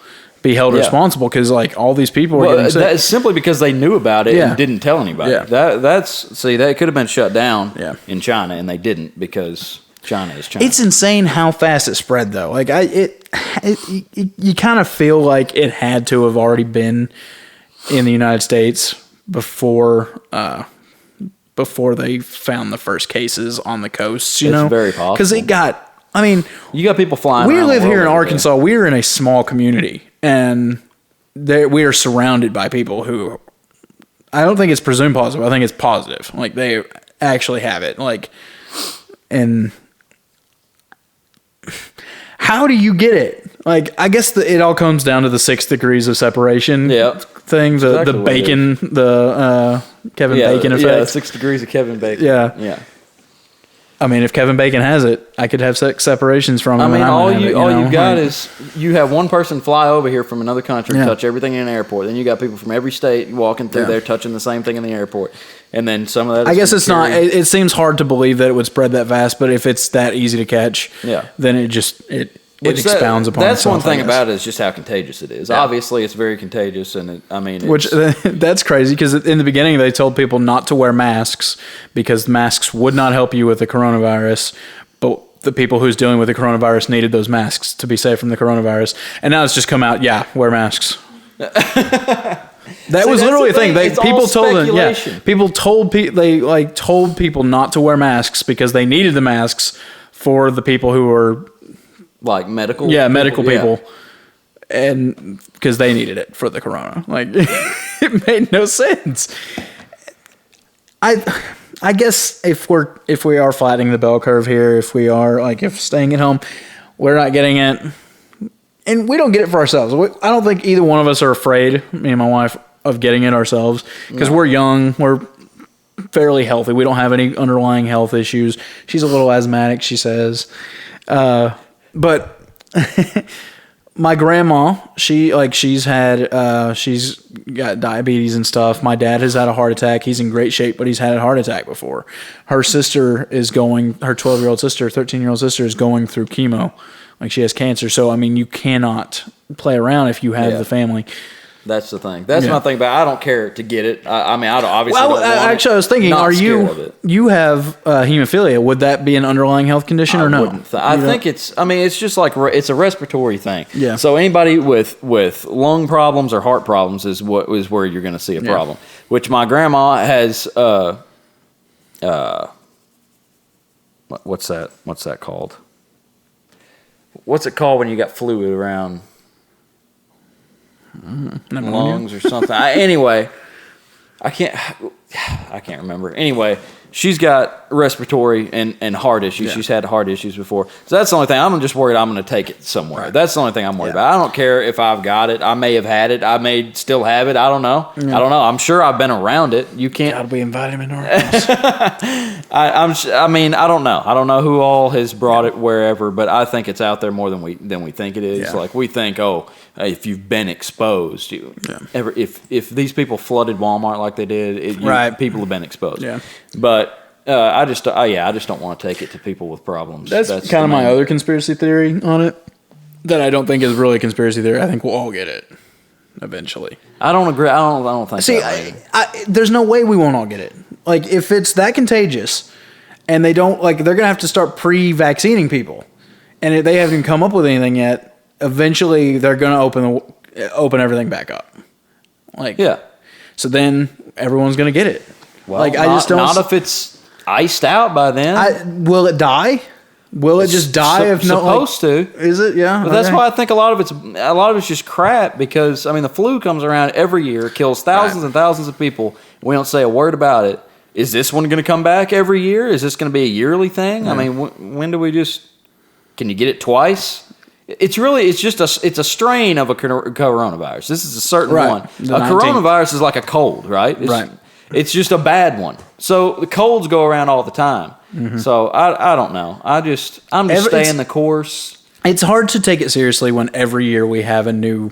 be held Yeah. responsible because like all these people are getting sick. That's simply because they knew about it Yeah. and didn't tell anybody. Yeah. That could have been shut down Yeah. in China, and they didn't because China is China. It's insane how fast it spread, though. Like you kind of feel like it had to have already been in the United States before they found the first cases on the coasts. You It's know, very possible. because it got. I mean, You got people flying. we around live the here in world every day. Arkansas. We are in a small community, and we are surrounded by people who. I don't think it's presumed positive. I think it's positive. Like they actually have it. Like, and how do you get it? Like, I guess it all comes down to the 6 degrees of separation. Yep. Things, Exactly the what it bacon, the Kevin Bacon effect. Yeah, 6 degrees of Kevin Bacon. Yeah. Yeah. I mean, if Kevin Bacon has it, I could have separations from him. I mean, and all might have it, you got like- is you have one person fly over here from another country, Yeah. touch everything in an airport. Then you got people from every state walking through Yeah. there, touching the same thing in the airport. And then some of that. I is guess it's not. carried- It seems hard to believe that it would spread that fast, but if it's that easy to catch, Yeah. then it Which expounds upon That's itself, one thing I guess. about it is just how contagious it is. Yeah. Obviously, it's very contagious, and it's, Which that's crazy because in the beginning they told people not to wear masks because masks would not help you with the coronavirus, but the people who's dealing with the coronavirus needed those masks to be safe from the coronavirus. And now it's just come out, yeah, wear masks. That was that's literally a the thing. thing. It's People all told them, yeah, speculation. people told told people not to wear masks because they needed the masks for the people who were like medical. medical yeah. people, and because they needed it for the corona. Like it made no sense. I guess if we are flattening the bell curve here, if staying at home, we're not getting it, and we don't get it for ourselves. I don't think either one of us are afraid, me and my wife, of getting it ourselves because we're young, we're fairly healthy. We don't have any underlying health issues. She's a little asthmatic, she says, but my grandma, she's got diabetes and stuff. My dad has had a heart attack. He's in great shape, but he's had a heart attack before. Her 12-year-old sister, 13-year-old sister is going through chemo. Like she has cancer. So, I mean, you cannot play around if you have Yeah. the family. That's the thing. That's Yeah. my thing. But I don't care to get it. I mean, I don't, obviously. Well, don't want actually, I was thinking, Not scared of it. you have hemophilia? Would that be an underlying health condition or no? I think it's. I mean, it's just like it's a respiratory thing. Yeah. So anybody with lung problems or heart problems is where you're going to see a problem. Which my grandma has. What's that? What's that called? What's it called when you got fluid around lungs or something? Anyway, I can't remember. Anyway, she's got respiratory and heart issues. Yeah. She's had heart issues before. So that's the only thing. I'm just worried I'm going to take it somewhere. Right. That's the only thing I'm worried about. I don't care if I've got it. I may have had it. I may still have it. I don't know. I don't know. I'm sure I've been around it. You can't. God, we invite him into our house. I mean, I don't know. I don't know who all has brought it wherever, but I think it's out there more than we think it is. Yeah. Like we think, if you've been exposed, if these people flooded Walmart like they did, Right. people have been exposed. Yeah. But I just don't want to take it to people with problems. That's kind of my other conspiracy theory on it that I don't think is really a conspiracy theory. I think we'll all get it eventually. I don't agree. I don't think. See, there's no way we won't all get it. Like if it's that contagious, and they don't they're gonna have to start pre-vaccining people, and they haven't come up with anything yet. Eventually, they're gonna open everything back up. So then everyone's gonna get it. Well, I just don't. Not if it's iced out by then. Will it die? Will it just die if no? Supposed to. Is it? Yeah. But that's why I think a lot of it's just crap because I mean the flu comes around every year, kills thousands and thousands of people. We don't say a word about it. Is this one going to come back every year? Is this going to be a yearly thing? I mean, when do we just? Can you get it twice it's just a strain of a coronavirus. This is a certain Right. one. The A 19th. coronavirus is like a cold, right? Right. It's just a bad one. So the colds go around all the time. So I don't know. I'm just staying the course. It's hard to take it seriously when every year we have a new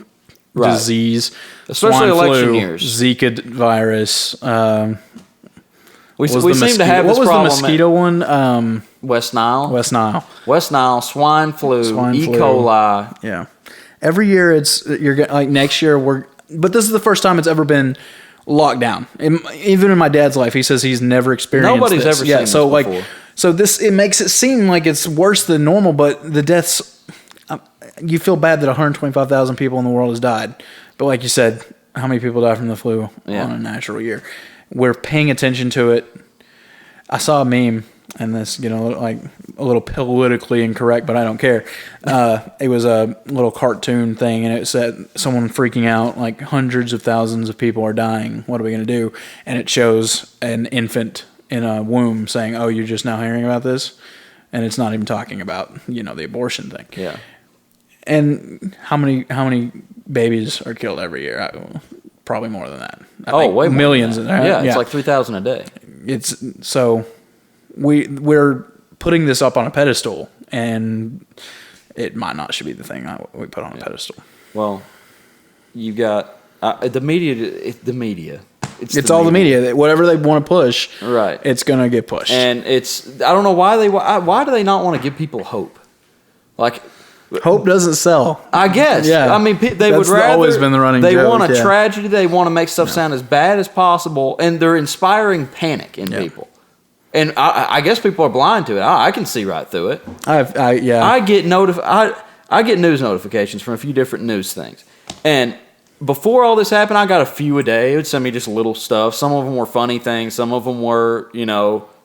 disease, Especially swine election flu, years. Zika virus. We was seem the to mosquito- have this what was problem. the mosquito one? West Nile. West Nile. Swine flu, Swine E. flu. coli. Yeah. Every year like next year but this is the first time it's ever been locked down. Even in my dad's life, he says he's never experienced Nobody's this. ever seen this so like before. so this it makes it seem like it's worse than normal, but the deaths you feel bad that 125,000 people in the world has died. But like you said, how many people die from the flu on a natural year? We're paying attention to it. I saw a meme, and this, like a little politically incorrect, but I don't care. It was a little cartoon thing, and it said someone freaking out, like hundreds of thousands of people are dying. What are we going to do? And it shows an infant in a womb saying, "Oh, you're just now hearing about this," and it's not even talking about the abortion thing. Yeah. And how many babies are killed every year? Probably more than that. I Oh, think way more millions. than that. Yeah, It's like 3,000 a day. It's so we're putting this up on a pedestal, and it might not should be the thing we put on a pedestal. Well, you got the media. The media. It's all the media. Whatever they want to push, right? It's gonna get pushed. And I don't know why do they not want to give people hope? Like, hope doesn't sell. I guess. Yeah. I mean, they That's would rather. always been the running They joke, want a yeah. tragedy. They want to make stuff sound as bad as possible, and they're inspiring panic in people. And I guess people are blind to it. I can see right through it. I get I get news notifications from a few different news things, and before all this happened, I got a few a day. It would send me just little stuff. Some of them were funny things. Some of them were,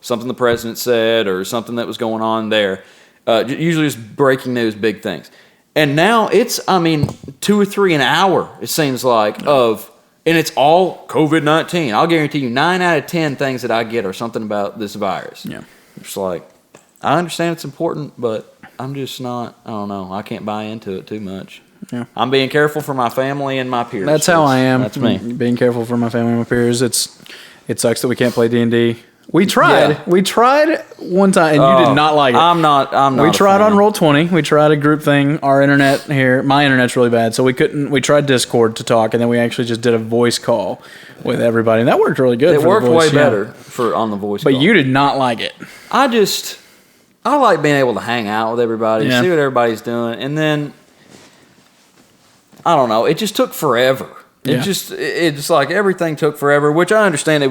something the president said or something that was going on there. Usually just breaking news, big things. And now it's, 2 or 3 an hour, it seems like, and it's all COVID-19. I'll guarantee you 9 out of 10 things that I get are something about this virus. Yeah. It's like, I understand it's important, but I'm just not, I don't know. I can't buy into it too much. Yeah. I'm being careful for my family and my peers. That's how I am. That's me. Being careful for my family and my peers. It sucks that we can't play D&D. We tried. Yeah. We tried one time, and you did not like it. I'm not. We tried on Roll20. We tried a group thing. Our internet here, my internet's really bad, so we couldn't. We tried Discord to talk, and then we actually just did a voice call with everybody, and that worked really good. It for worked the voice, way better on the voice But call. you did not like it. I like being able to hang out with everybody, see what everybody's doing, and then I don't know. It just took forever. It's like everything took forever, which I understand.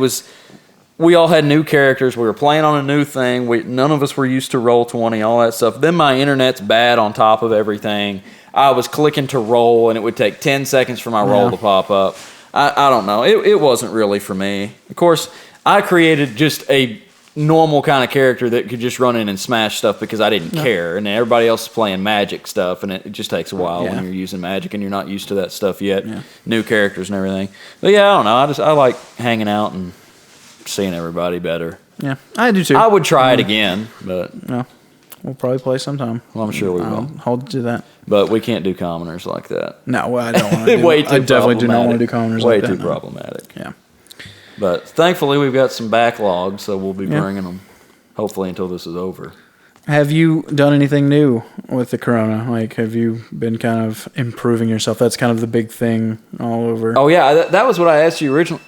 We all had new characters. We were playing on a new thing. None of us were used to Roll20, all that stuff. Then my internet's bad on top of everything. I was clicking to roll, and it would take 10 seconds for my roll to pop up. I don't know. It wasn't really for me. Of course, I created just a normal kind of character that could just run in and smash stuff because I didn't care. And everybody else is playing Magic stuff, and it just takes a while when you're using Magic and you're not used to that stuff yet. Yeah. New characters and everything. But yeah, I don't know. I like hanging out and seeing everybody better. Yeah, I do too. I would try it again, but no, we'll probably play sometime. Well, I'm sure we will. Hold to that. But we can't do commoners like that. No, I don't want to. Way too I definitely do not want to do commoners like that. Way too problematic. Yeah. But thankfully, we've got some backlogs, so we'll be bringing them hopefully until this is over. Have you done anything new with the corona? Like, have you been kind of improving yourself? That's kind of the big thing all over. Oh, yeah. That was what I asked you originally.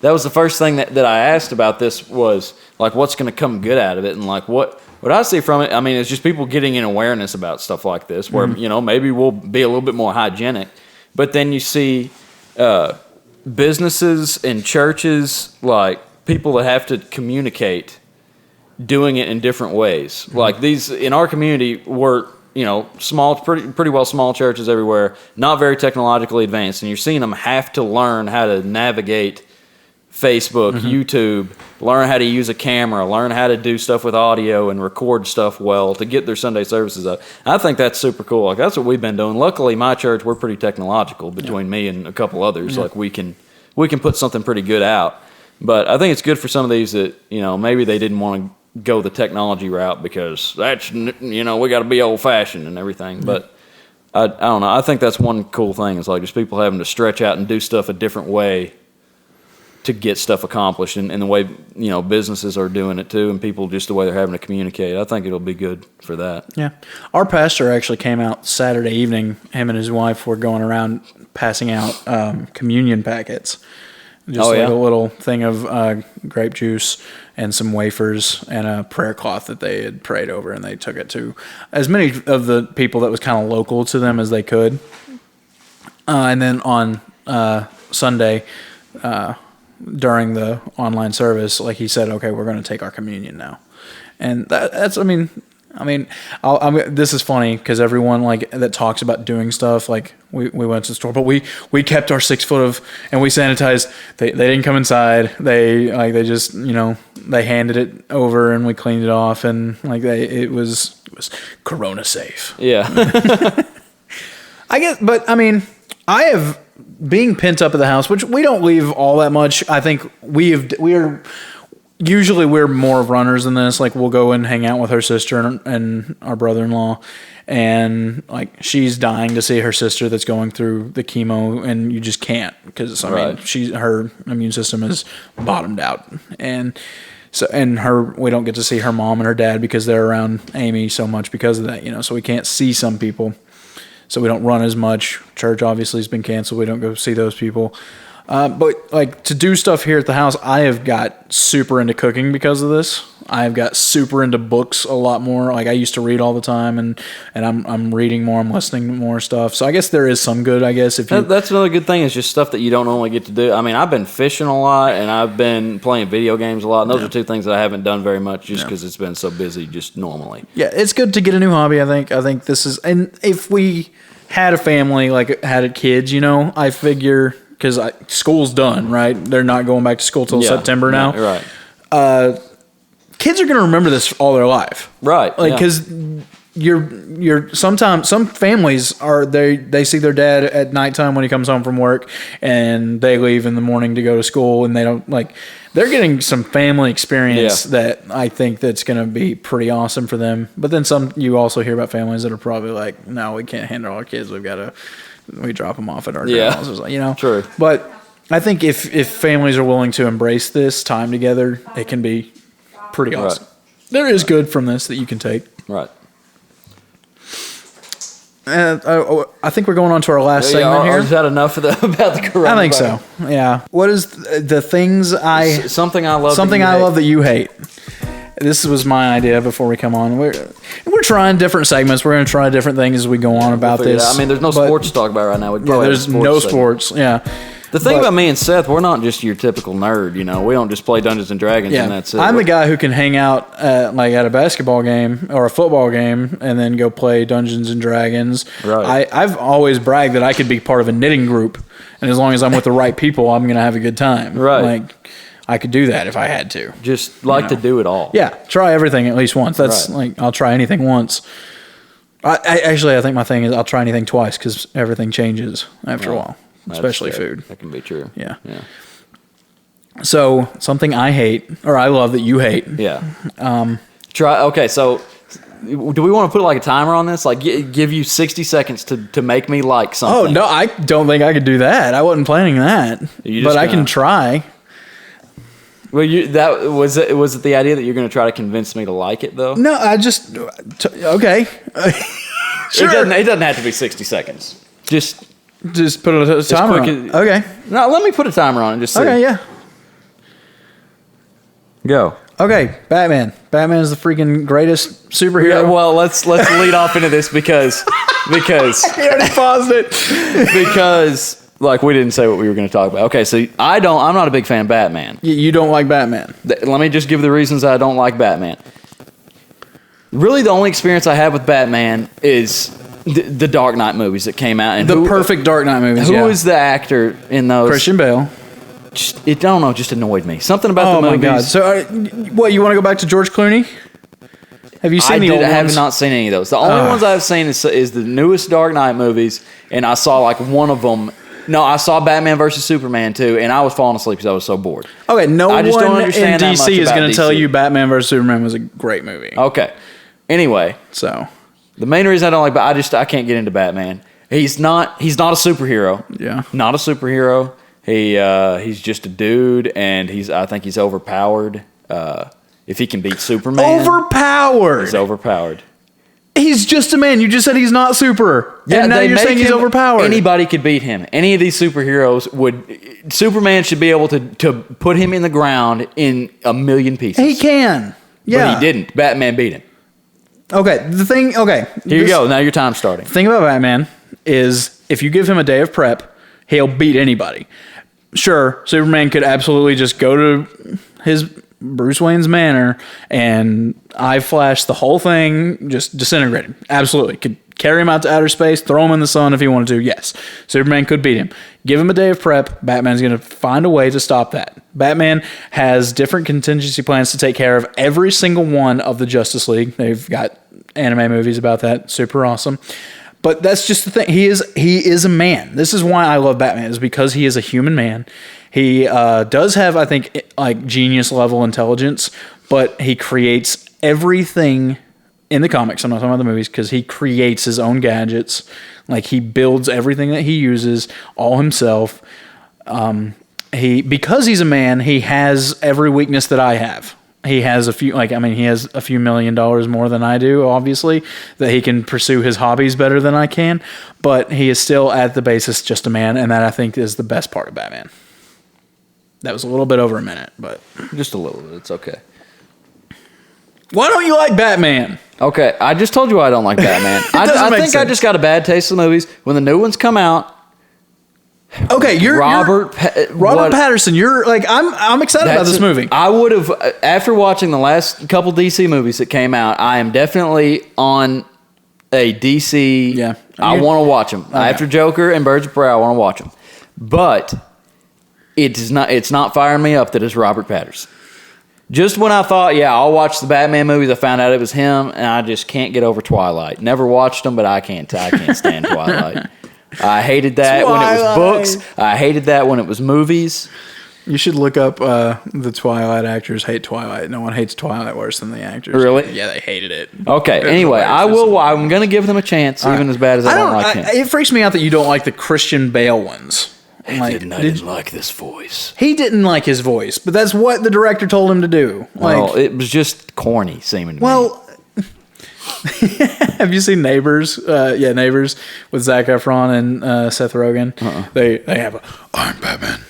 That was the first thing that I asked about this was, like, what's going to come good out of it? And, like, what I see from it, it's just people getting an awareness about stuff like this where, maybe we'll be a little bit more hygienic. But then you see businesses and churches, like, people that have to communicate doing it in different ways. Like, these, in our community, we're, small, pretty well small churches everywhere, not very technologically advanced. And you're seeing them have to learn how to navigate Facebook, YouTube, learn how to use a camera, learn how to do stuff with audio and record stuff well to get their Sunday services up. I think that's super cool. Like, that's what we've been doing. Luckily, my church, we're pretty technological between me and a couple others. Like, we can put something pretty good out. But I think it's good for some of these that, maybe they didn't want to go the technology route because that's, we got to be old fashioned and everything. But I don't know. I think that's one cool thing. It's like just people having to stretch out and do stuff a different way to get stuff accomplished, and the way businesses are doing it too, and people just the way they're having to communicate. I think it'll be good for that. Yeah, our pastor actually came out Saturday evening. Him and his wife were going around passing out communion packets, just a little thing of grape juice and some wafers and a prayer cloth that they had prayed over, and they took it to as many of the people that was kind of local to them as they could. And then on Sunday. During the online service, like he said, okay, we're going to take our communion now. And that's, this is funny because everyone like that talks about doing stuff, like we went to the store, but we kept our 6 foot and we sanitized. They didn't come inside. They just, they handed it over and we cleaned it off, and it was Corona safe. Yeah. I guess, but I have, being pent up at the house, which we don't leave all that much. I think we're more of runners than this. Like we'll go and hang out with her sister and our brother-in-law, and like she's dying to see her sister that's going through the chemo, and you just can't because her immune system is bottomed out, and so we don't get to see her mom and her dad because they're around Amy so much because of that. So we can't see some people. So we don't run as much. Church obviously has been canceled. We don't go see those people. But like to do stuff here at the house, I have got super into cooking because of this. I've got super into books a lot more. Like I used to read all the time, and I'm reading more. I'm listening to more stuff. So I guess there is some good. I guess that's another good thing is just stuff that you don't normally get to do. I've been fishing a lot, and I've been playing video games a lot. And those are two things that I haven't done very much just because it's been so busy just normally. Yeah, it's good to get a new hobby. I think this is, and if we had a family, like had kids, I figure because school's done, right? They're not going back to school till September now. Right. Kids are going to remember this all their life. Right. Like, because you're sometimes some families they see their dad at nighttime when he comes home from work, and they leave in the morning to go to school, and they don't they're getting some family experience that I think that's going to be pretty awesome for them. But then you also hear about families that are probably like, no, we can't handle our kids. We drop them off at our grandma's, True. But I think if families are willing to embrace this time together, it can be pretty awesome. Right. There is good from this that you can take. Right. I think we're going on to our last segment here. Is that enough about the coronavirus? I think so. Yeah. What is the things something I love? Something I love that you hate. This was my idea before we come on. We're trying different segments. We're going to try different things as we go on about this. There's no sports to talk about right now. There's no sports. Yeah. The thing about me and Seth, we're not just your typical nerd. We don't just play Dungeons and Dragons and that's it. I'm the guy who can hang out at a basketball game or a football game and then go play Dungeons and Dragons. Right. I've always bragged that I could be part of a knitting group, and as long as I'm with the right people, I'm going to have a good time. Right. I could do that if I had to. Just to do it all. Yeah, try everything at least once. That's I'll try anything once. I think my thing is I'll try anything twice because everything changes after a while. Especially food. That can be true. Yeah. So something I hate, or I love that you hate. Yeah. Okay, so do we want to put like a timer on this? Like give you 60 seconds to make me like something? Oh, no, I don't think I could do that. I wasn't planning that. But I can try. Well, was it the idea that you're going to try to convince me to like it though? No, I just okay. Sure. It doesn't have to be 60 seconds. Just put a timer on. Okay. No, let me put a timer on and just see. Okay, yeah. Go. Okay, Batman. Batman is the freaking greatest superhero. Yeah, well, let's lead off into this because you already paused it. Because we didn't say what we were going to talk about. Okay, so I'm not a big fan of Batman. You don't like Batman. Let me just give the reasons I don't like Batman. Really, the only experience I have with Batman is the Dark Knight movies that came out. And perfect Dark Knight movies. Who is the actor in those? Christian Bale. Just annoyed me. Something about the movies. Oh my God! So, what you want to go back to George Clooney? Have you seen the old ones? I have not seen any of those. The only ones I've seen is the newest Dark Knight movies, and I saw one of them No, I saw Batman versus Superman too, and I was falling asleep because I was so bored. Okay, no I just one don't in understand that much DC is about going to tell DC. you Batman vs Superman was a great movie. Okay. Anyway, So, the main reason I don't like, I can't get into Batman. He's not a superhero. yeah. Not a superhero. He's just a dude, and I think he's overpowered. If he can beat Superman, Overpowered. he's overpowered. He's just a man. You just said he's not super. And now they you're make saying he's him- overpowered. Anybody could beat him. Any of these superheroes would. Superman should be able to put him in the ground in a million pieces. He can. Yeah. But he didn't. Batman beat him. Okay. Here you go. Now your time's starting. The thing about Batman is if you give him a day of prep, he'll beat anybody. Sure, Superman could absolutely just go to his Bruce Wayne's manor and eye flash the whole thing, just disintegrate him. Absolutely. Could carry him out to outer space, throw him in the sun if he wanted to. Yes, Superman could beat him. Give him a day of prep. Batman's going to find a way to stop that. Batman has different contingency plans to take care of every single one of the Justice League. They've got anime movies about that. Super awesome. But that's just the thing. He is a man. This is why I love Batman, is because he is a human man. He does have, I think, like genius level intelligence, but he creates everything in the comics. I'm not talking about the movies, because he creates his own gadgets. Like, he builds everything that he uses all himself. Because he's a man, he has every weakness that I have. He has he has a few $1 million more than I do, obviously, that he can pursue his hobbies better than I can. But he is still, at the basis, just a man, and that, I think, is the best part of Batman. That was a little bit over a minute, but Just a little bit. It's okay. why don't you like Batman? Okay, I just told you why I don't like Batman. doesn't I make think I sense. just got a bad taste of the movies. When the new ones come out, Okay, Robert Patterson. You're like, I'm excited about this movie. I would have, after watching the last couple DC movies that came out, I am definitely on a DC. Yeah. I want to watch them. After Joker and Birds of Prey, I want to watch them. But it's not firing me up that it's Robert Patterson. Just when I thought, I'll watch the Batman movies, I found out it was him, and I just can't get over Twilight. Never watched them, but I can't stand Twilight. I hated that when it was books. I hated that when it was movies. You should look up the Twilight actors hate Twilight. No one hates Twilight worse than the actors. Really? Yeah, they hated it. Okay. Anyway, I'm going to give them a chance, even as bad as I don't like him. It freaks me out that you don't like the Christian Bale ones. I didn't like this voice. He didn't like his voice, but that's what the director told him to do. Well, it was just corny, seeming to me. Well, have you seen Neighbors? Neighbors with Zac Efron and Seth Rogen. They have I'm Batman.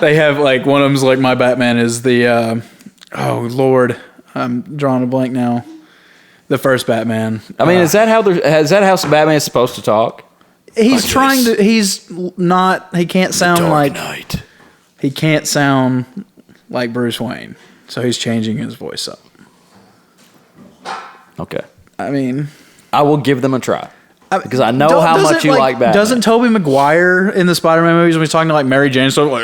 They have like one of them's like, my Batman is the oh Lord, I'm drawing a blank now. The first Batman. I mean, is that how Batman is supposed to talk? He's trying to. He's not. He can't sound like. Knight. He can't sound like Bruce Wayne, so he's changing his voice up. Okay. I mean, I will give them a try. Because I know how doesn't, much you like Batman. Doesn't Tobey Maguire in the Spider-Man movies, when he's talking to like Mary Jane, stuff like,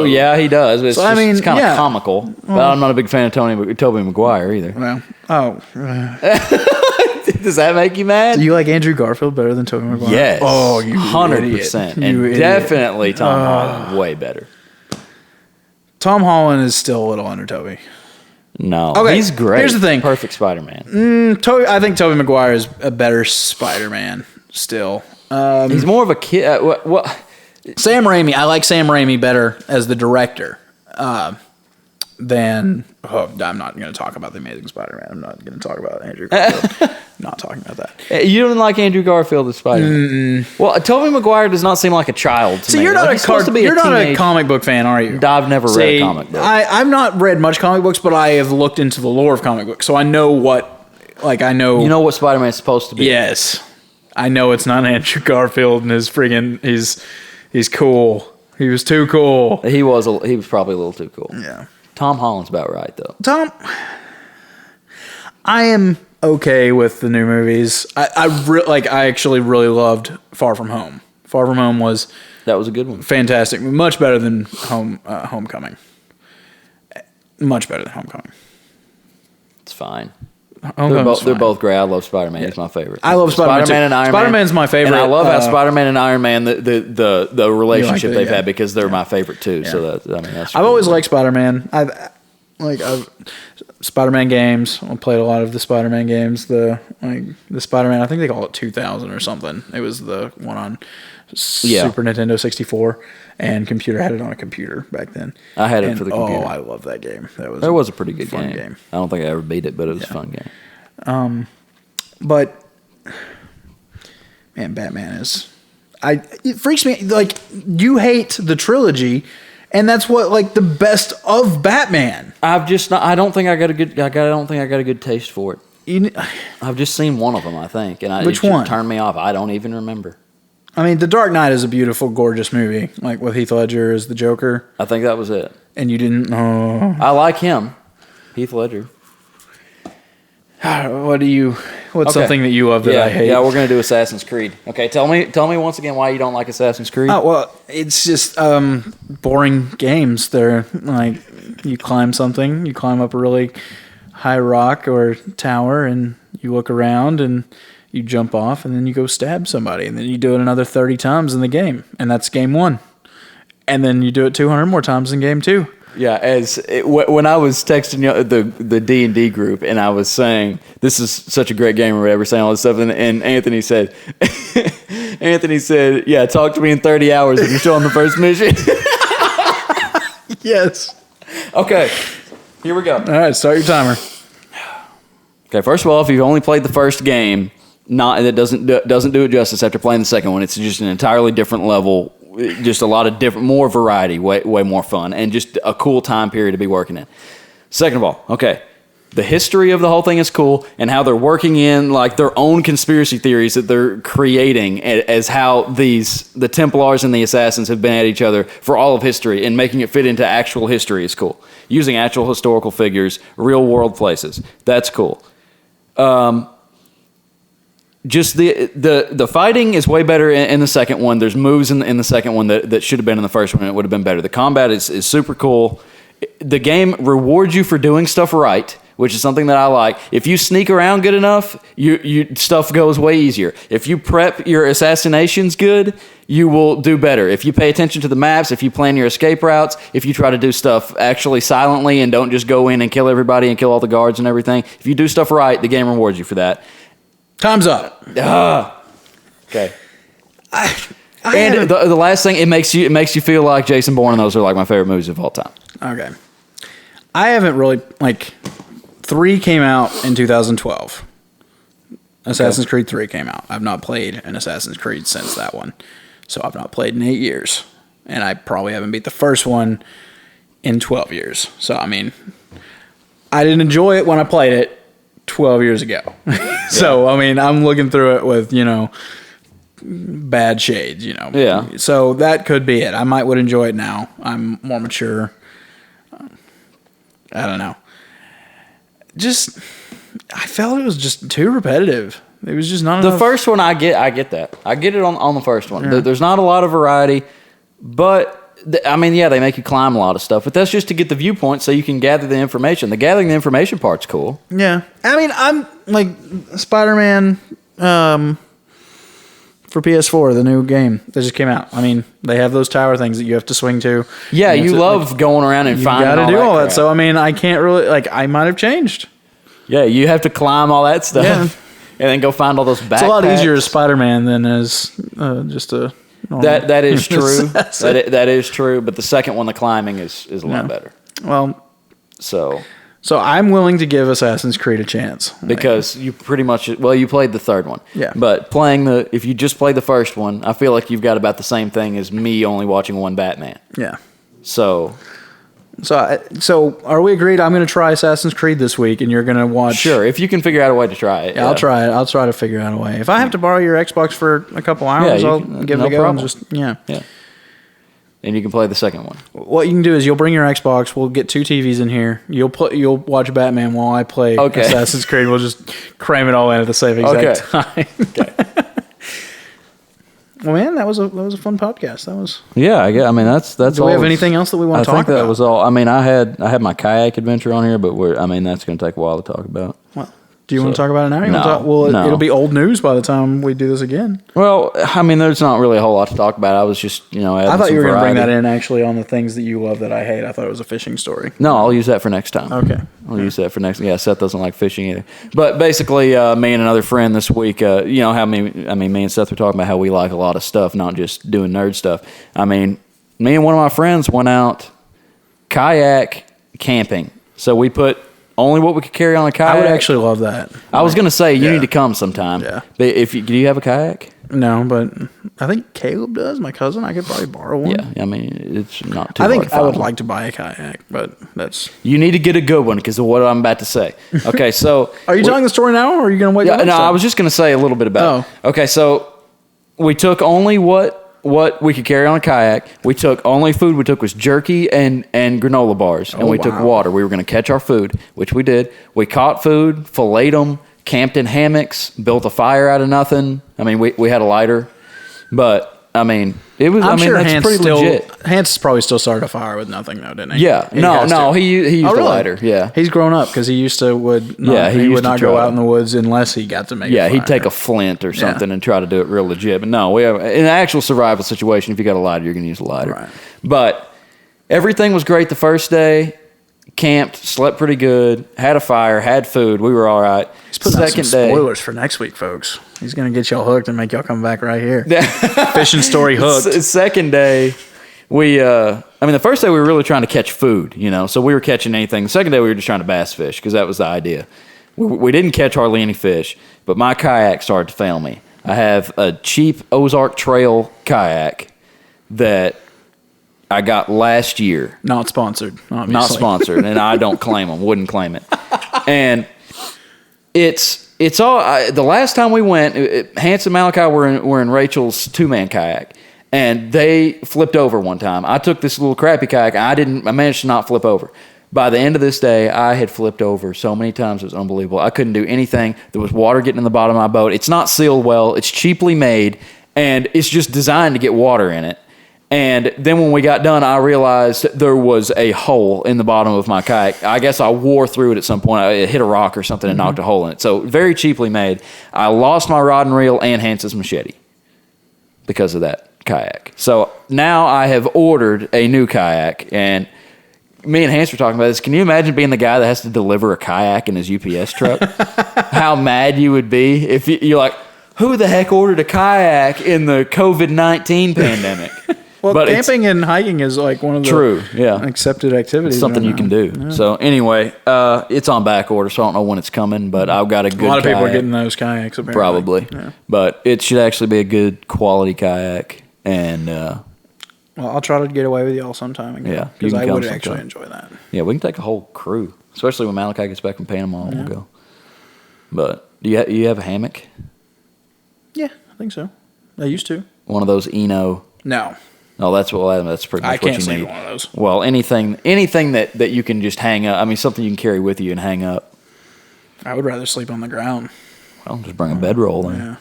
yeah, he does. But it's kind of yeah. comical. But I'm not a big fan of Tobey Maguire either. well, Does that make you mad? do you like Andrew Garfield better than Tobey Maguire? Yes. Oh, you 100%. idiot. You And idiot. definitely Tom Holland way better. Tom Holland is still a little under Tobey. No. Okay, He's great. here's the thing. Perfect Spider-Man. I think Tobey Maguire is a better Spider-Man still. He's more of a kid. What? Sam Raimi, I like Sam Raimi better as the director than. Oh, I'm not going to talk about The Amazing Spider-Man. I'm not going to talk about Andrew Garfield. Not talking about that. You don't like Andrew Garfield as Spider-Man? Well, Tobey Maguire does not seem like a child to See, me. you're not Like, a comic book fan, are you? I've never read a comic book. I've not read much comic books, but I have looked into the lore of comic books, so I know what. Like, I know. You know what Spider-Man is supposed to be. Yes, I know it's not Andrew Garfield, and his friggin' he's cool. He was too cool. He was probably a little too cool. Yeah. Tom Holland's about right though. I am okay with the new movies. I actually really loved Far From Home. Far From Home was That was a good one. fantastic, much better than Homecoming. Much better than Homecoming. It's fine. They're both great. I love Spider-Man. He's my favorite. I love Spider-Man too. And Iron Man. Spider-Man's my favorite. And I love how Spider-Man and Iron Man, the relationship they've had, because they're my favorite too. Yeah. So that's I've always liked Spider-Man. I've Spider-Man games. I played a lot of the Spider-Man games. The Spider-Man, I think they call it 2000 or something. It was the one on Super Nintendo 64, and computer had it on a computer back then. I had it for the computer. Oh, I love that game. That was a pretty good fun game. I don't think I ever beat it, but it was a fun game. But man, Batman is. It freaks me. Like, you hate the trilogy. And that's what, like, the best of Batman. I've just not. I don't think I got a good taste for it. I've just seen one of them, I think, and which one turned me off? I don't even remember. I mean, The Dark Knight is a beautiful, gorgeous movie, like with Heath Ledger as the Joker. I think that was it. And you didn't. Oh. I like him, Heath Ledger. What's something that you love that I hate? Yeah, we're gonna do Assassin's Creed. Okay, tell me once again why you don't like Assassin's Creed. Oh, well, it's just boring games. They're like, you climb something, you climb up a really high rock or tower, and you look around and you jump off, and then you go stab somebody, and then you do it another 30 times in the game, and that's game 1. And then you do it 200 more times in game 2. Yeah, when I was texting you, the D&D group, and I was saying, this is such a great game or whatever, saying all this stuff, and Anthony said, yeah, talk to me in 30 hours if you're still on the first mission. Yes. Okay, here we go. All right, start your timer. Okay, first of all, if you've only played the first game, that doesn't do it justice after playing the second one. It's just an entirely different level. Just a lot of different, more variety, way more fun, and just a cool time period to be working in. Second of all, okay, the history of the whole thing is cool, and how they're working in like their own conspiracy theories that they're creating as how the Templars and the Assassins have been at each other for all of history, and making it fit into actual history is cool. Using actual historical figures, real world places, that's cool. Just the fighting is way better in the second one. There's moves in the second one that should have been in the first one, and it would have been better. The combat is super cool. The game rewards you for doing stuff right, which is something that I like. If you sneak around good enough, stuff goes way easier. If you prep your assassinations good, you will do better. If you pay attention to the maps, if you plan your escape routes, if you try to do stuff actually silently and don't just go in and kill everybody and kill all the guards and everything, if you do stuff right, the game rewards you for that. Time's up. Okay. And the last thing, it makes you feel like Jason Bourne, and those are like my favorite movies of all time. Okay. I haven't really, 3 came out in 2012. Assassin's Creed 3 came out. I've not played an Assassin's Creed since that one. So I've not played in 8 years. And I probably haven't beat the first one in 12 years. So, I mean, I didn't enjoy it when I played it 12 years ago. So, I mean, I'm looking through it with, bad shades, Yeah. So that could be it. I would enjoy it now. I'm more mature. I don't know. I felt it was just too repetitive. It was just not enough. The first one, I get that. I get it on the first one. Yeah. There's not a lot of variety, but they make you climb a lot of stuff, but that's just to get the viewpoint so you can gather the information. The gathering the information part's cool. Yeah. I mean, I'm like Spider-Man for PS4, the new game that just came out. I mean, they have those tower things that you have to swing to. Yeah, you love going around and finding all that. You got to do all that. So, I mean, I can't really, I might have changed. Yeah, you have to climb all that stuff. Yeah. And then go find all those backpacks. It's a lot easier as Spider-Man than as just a... That is true. That is true. But the second one, the climbing is a lot better. Well, so I'm willing to give Assassin's Creed a chance because you pretty much you played the third one. Yeah. But if you just play the first one, I feel like you've got about the same thing as me only watching one Batman. Yeah. So are we agreed? I'm going to try Assassin's Creed this week, and you're going to watch. Sure, if you can figure out a way to try it. Yeah, I'll try it. I'll try to figure out a way. If I have to borrow your Xbox for a couple hours, I'll give it a go. Problem. And yeah. And you can play the second one. What you can do is you'll bring your Xbox. We'll get 2 TVs in here. You'll watch Batman while I play Assassin's Creed. We'll just cram it all in at the same exact time. Okay. Well, man, that was a fun podcast. That was I mean, that's all. Do we have anything else that we want to talk about? I think that was all. I mean, I had my kayak adventure on here, but that's going to take a while to talk about. Well, Do you want to talk about it now? No, no. It'll be old news by the time we do this again. Well, I mean, there's not really a whole lot to talk about. I was just, adding I thought you were going to bring that in actually on the things that you love that I hate. I thought it was a fishing story. No, I'll use that for next time. Okay. I'll use that for next. Yeah, Seth doesn't like fishing either. But basically, me and another friend this week, how me and Seth were talking about how we like a lot of stuff, not just doing nerd stuff. I mean, me and one of my friends went out kayak camping. So we put only what we could carry on a kayak. I would actually love that. I was going to say, you Yeah. need to come sometime. Yeah. But do you have a kayak? No, but I think Caleb does. My cousin. I could probably borrow one. Yeah, I mean, it's not too I hard think to I would find one. like to buy a kayak, but that's. You need to get a good one because of what I'm about to say. Okay, so. Are you telling the story now, or are you going to wait? Yeah, till next no, I time? was just going to say a little bit about it. Okay, so we took only what we could carry on a kayak. We took only food we took was jerky and granola bars, and we took wow. water. We were going to catch our food, which we did. We caught food, filleted them, camped in hammocks, built a fire out of nothing. I mean, we had a lighter, but I mean, it was. I'm sure that's Hans pretty legit. Hans probably still started a fire with nothing though, didn't he? Yeah, he used a lighter. Yeah, he's grown up because he used to would. Not, he used would to not go try out to- in the woods unless he got to make. Yeah, a he'd fire. take a flint or something and try to do it real legit. But no, we have in an actual survival situation. If you got a lighter, you're going to use a lighter. Right. But everything was great the first day. Camped, slept pretty good, had a fire, had food. We were all right. He's putting out some spoilers for next week, folks. He's gonna get y'all hooked and make y'all come back right here. Fishing story hooked. Second day, the first day we were really trying to catch food, so we were catching anything. The second day we were just trying to bass fish because that was the idea. We didn't catch hardly any fish, but my kayak started to fail me. I have a cheap Ozark Trail kayak that I got last year. Not sponsored. Obviously. Not sponsored, and I don't claim them. Wouldn't claim it. And it's all. The last time we went, Hans and Malachi were in Rachel's 2-man kayak, and they flipped over one time. I took this little crappy kayak, and I managed to not flip over. By the end of this day, I had flipped over so many times it was unbelievable. I couldn't do anything. There was water getting in the bottom of my boat. It's not sealed well. It's cheaply made, and it's just designed to get water in it. And then when we got done, I realized there was a hole in the bottom of my kayak. I guess I wore through it at some point. It hit a rock or something and knocked a hole in it. So very cheaply made. I lost my rod and reel and Hans's machete because of that kayak. So now I have ordered a new kayak, and me and Hans were talking about this. Can you imagine being the guy that has to deliver a kayak in his UPS truck? How mad you would be if you're like, who the heck ordered a kayak in the COVID-19 pandemic? Well, but camping and hiking is like one of the accepted activities. It's something you can do. Yeah. So anyway, it's on back order, so I don't know when it's coming, but I've got a good kayak. A lot of people are getting those kayaks, apparently. Probably. Yeah. But it should actually be a good quality kayak. And well, I'll try to get away with y'all sometime again. Yeah, because I would sometime. actually enjoy that. Yeah, we can take a whole crew, especially when Malachi gets back from Panama. We'll go. But do you have a hammock? Yeah, I think so. I used to. One of those Eno. No. Oh, that's pretty much I what can't you sleep need. in one of those. Well, anything that you can just hang up. I mean, something you can carry with you and hang up. I would rather sleep on the ground. Well, just bring a bedroll then.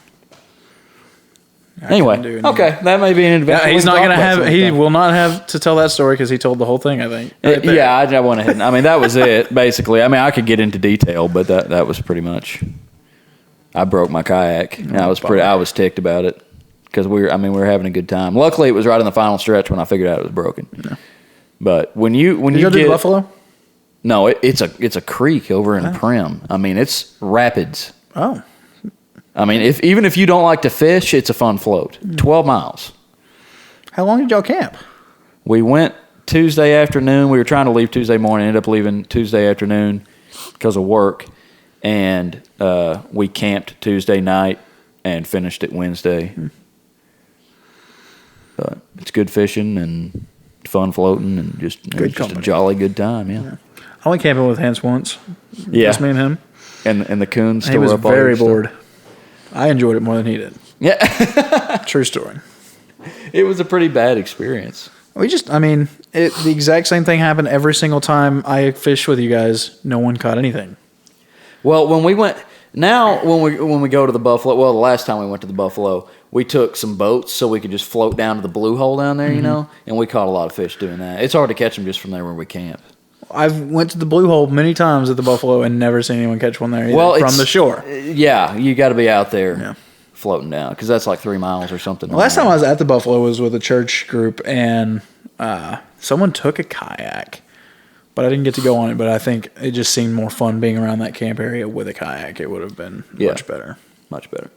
Yeah. Anyway, okay, that may be an adventure. He's not gonna have. He will not have to tell that story because he told the whole thing. I think. Yeah, I went ahead. I mean, that was it basically. I mean, I could get into detail, but that was pretty much. I broke my kayak, and I was ticked about it because we were having a good time. Luckily, it was right in the final stretch when I figured out it was broken. Yeah. But when you go to Buffalo? No, it's a creek over in Prim. I mean, it's rapids. Oh. I mean, even if you don't like to fish, it's a fun float. 12 miles. How long did y'all camp? We went Tuesday afternoon. We were trying to leave Tuesday morning. Ended up leaving Tuesday afternoon because of work. And we camped Tuesday night and finished it Wednesday. But it's good fishing and fun floating and just a jolly good time, yeah. I went camping with Hans once. Yeah. Just me and him. And the coons He was up all very your stuff. bored. I enjoyed it more than he did. Yeah. True story. It was a pretty bad experience. The exact same thing happened every single time I fished with you guys. No one caught anything. Well, when we go to the Buffalo, the last time we went to the Buffalo, we took some boats so we could just float down to the blue hole down there, and we caught a lot of fish doing that. It's hard to catch them just from there where we camp. I've went to the Blue Hole many times at the Buffalo and never seen anyone catch one there either, from the shore. Yeah, you got to be out there floating down because that's like 3 miles or something. Last time I was at the Buffalo was with a church group, and someone took a kayak, but I didn't get to go on it. But I think it just seemed more fun being around that camp area with a kayak. It would have been much better. Much better.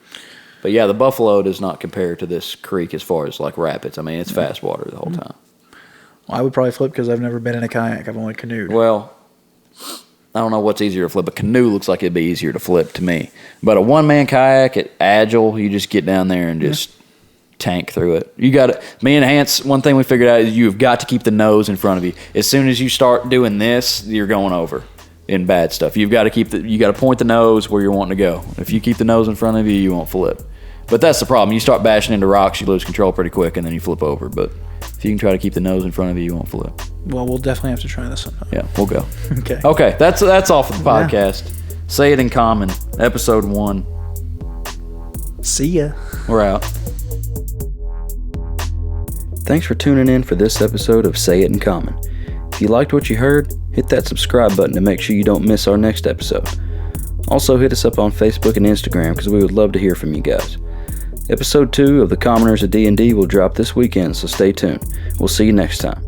But yeah, the Buffalo does not compare to this creek as far as like rapids. I mean, it's fast water the whole time. Well, I would probably flip because I've never been in a kayak. I've only canoed. Well, I don't know what's easier to flip. A canoe looks like it'd be easier to flip to me. But a one-man kayak at Agile, you just get down there and just tank through it. You got to. Me and Hans, one thing we figured out is you've got to keep the nose in front of you. As soon as you start doing this, you're going over in bad stuff. You've got to you got to point the nose where you're wanting to go. If you keep the nose in front of you, you won't flip. But that's the problem. You start bashing into rocks, you lose control pretty quick, and then you flip over. But if you can try to keep the nose in front of you, you won't flip. Well, we'll definitely have to try this sometime. Yeah, we'll go. Okay. Okay, that's all for the podcast. Say It in Common, episode 1. See ya. We're out. Thanks for tuning in for this episode of Say It in Common. If you liked what you heard, hit that subscribe button to make sure you don't miss our next episode. Also, hit us up on Facebook and Instagram because we would love to hear from you guys. Episode 2 of The Commoners of D&D will drop this weekend, so stay tuned. We'll see you next time.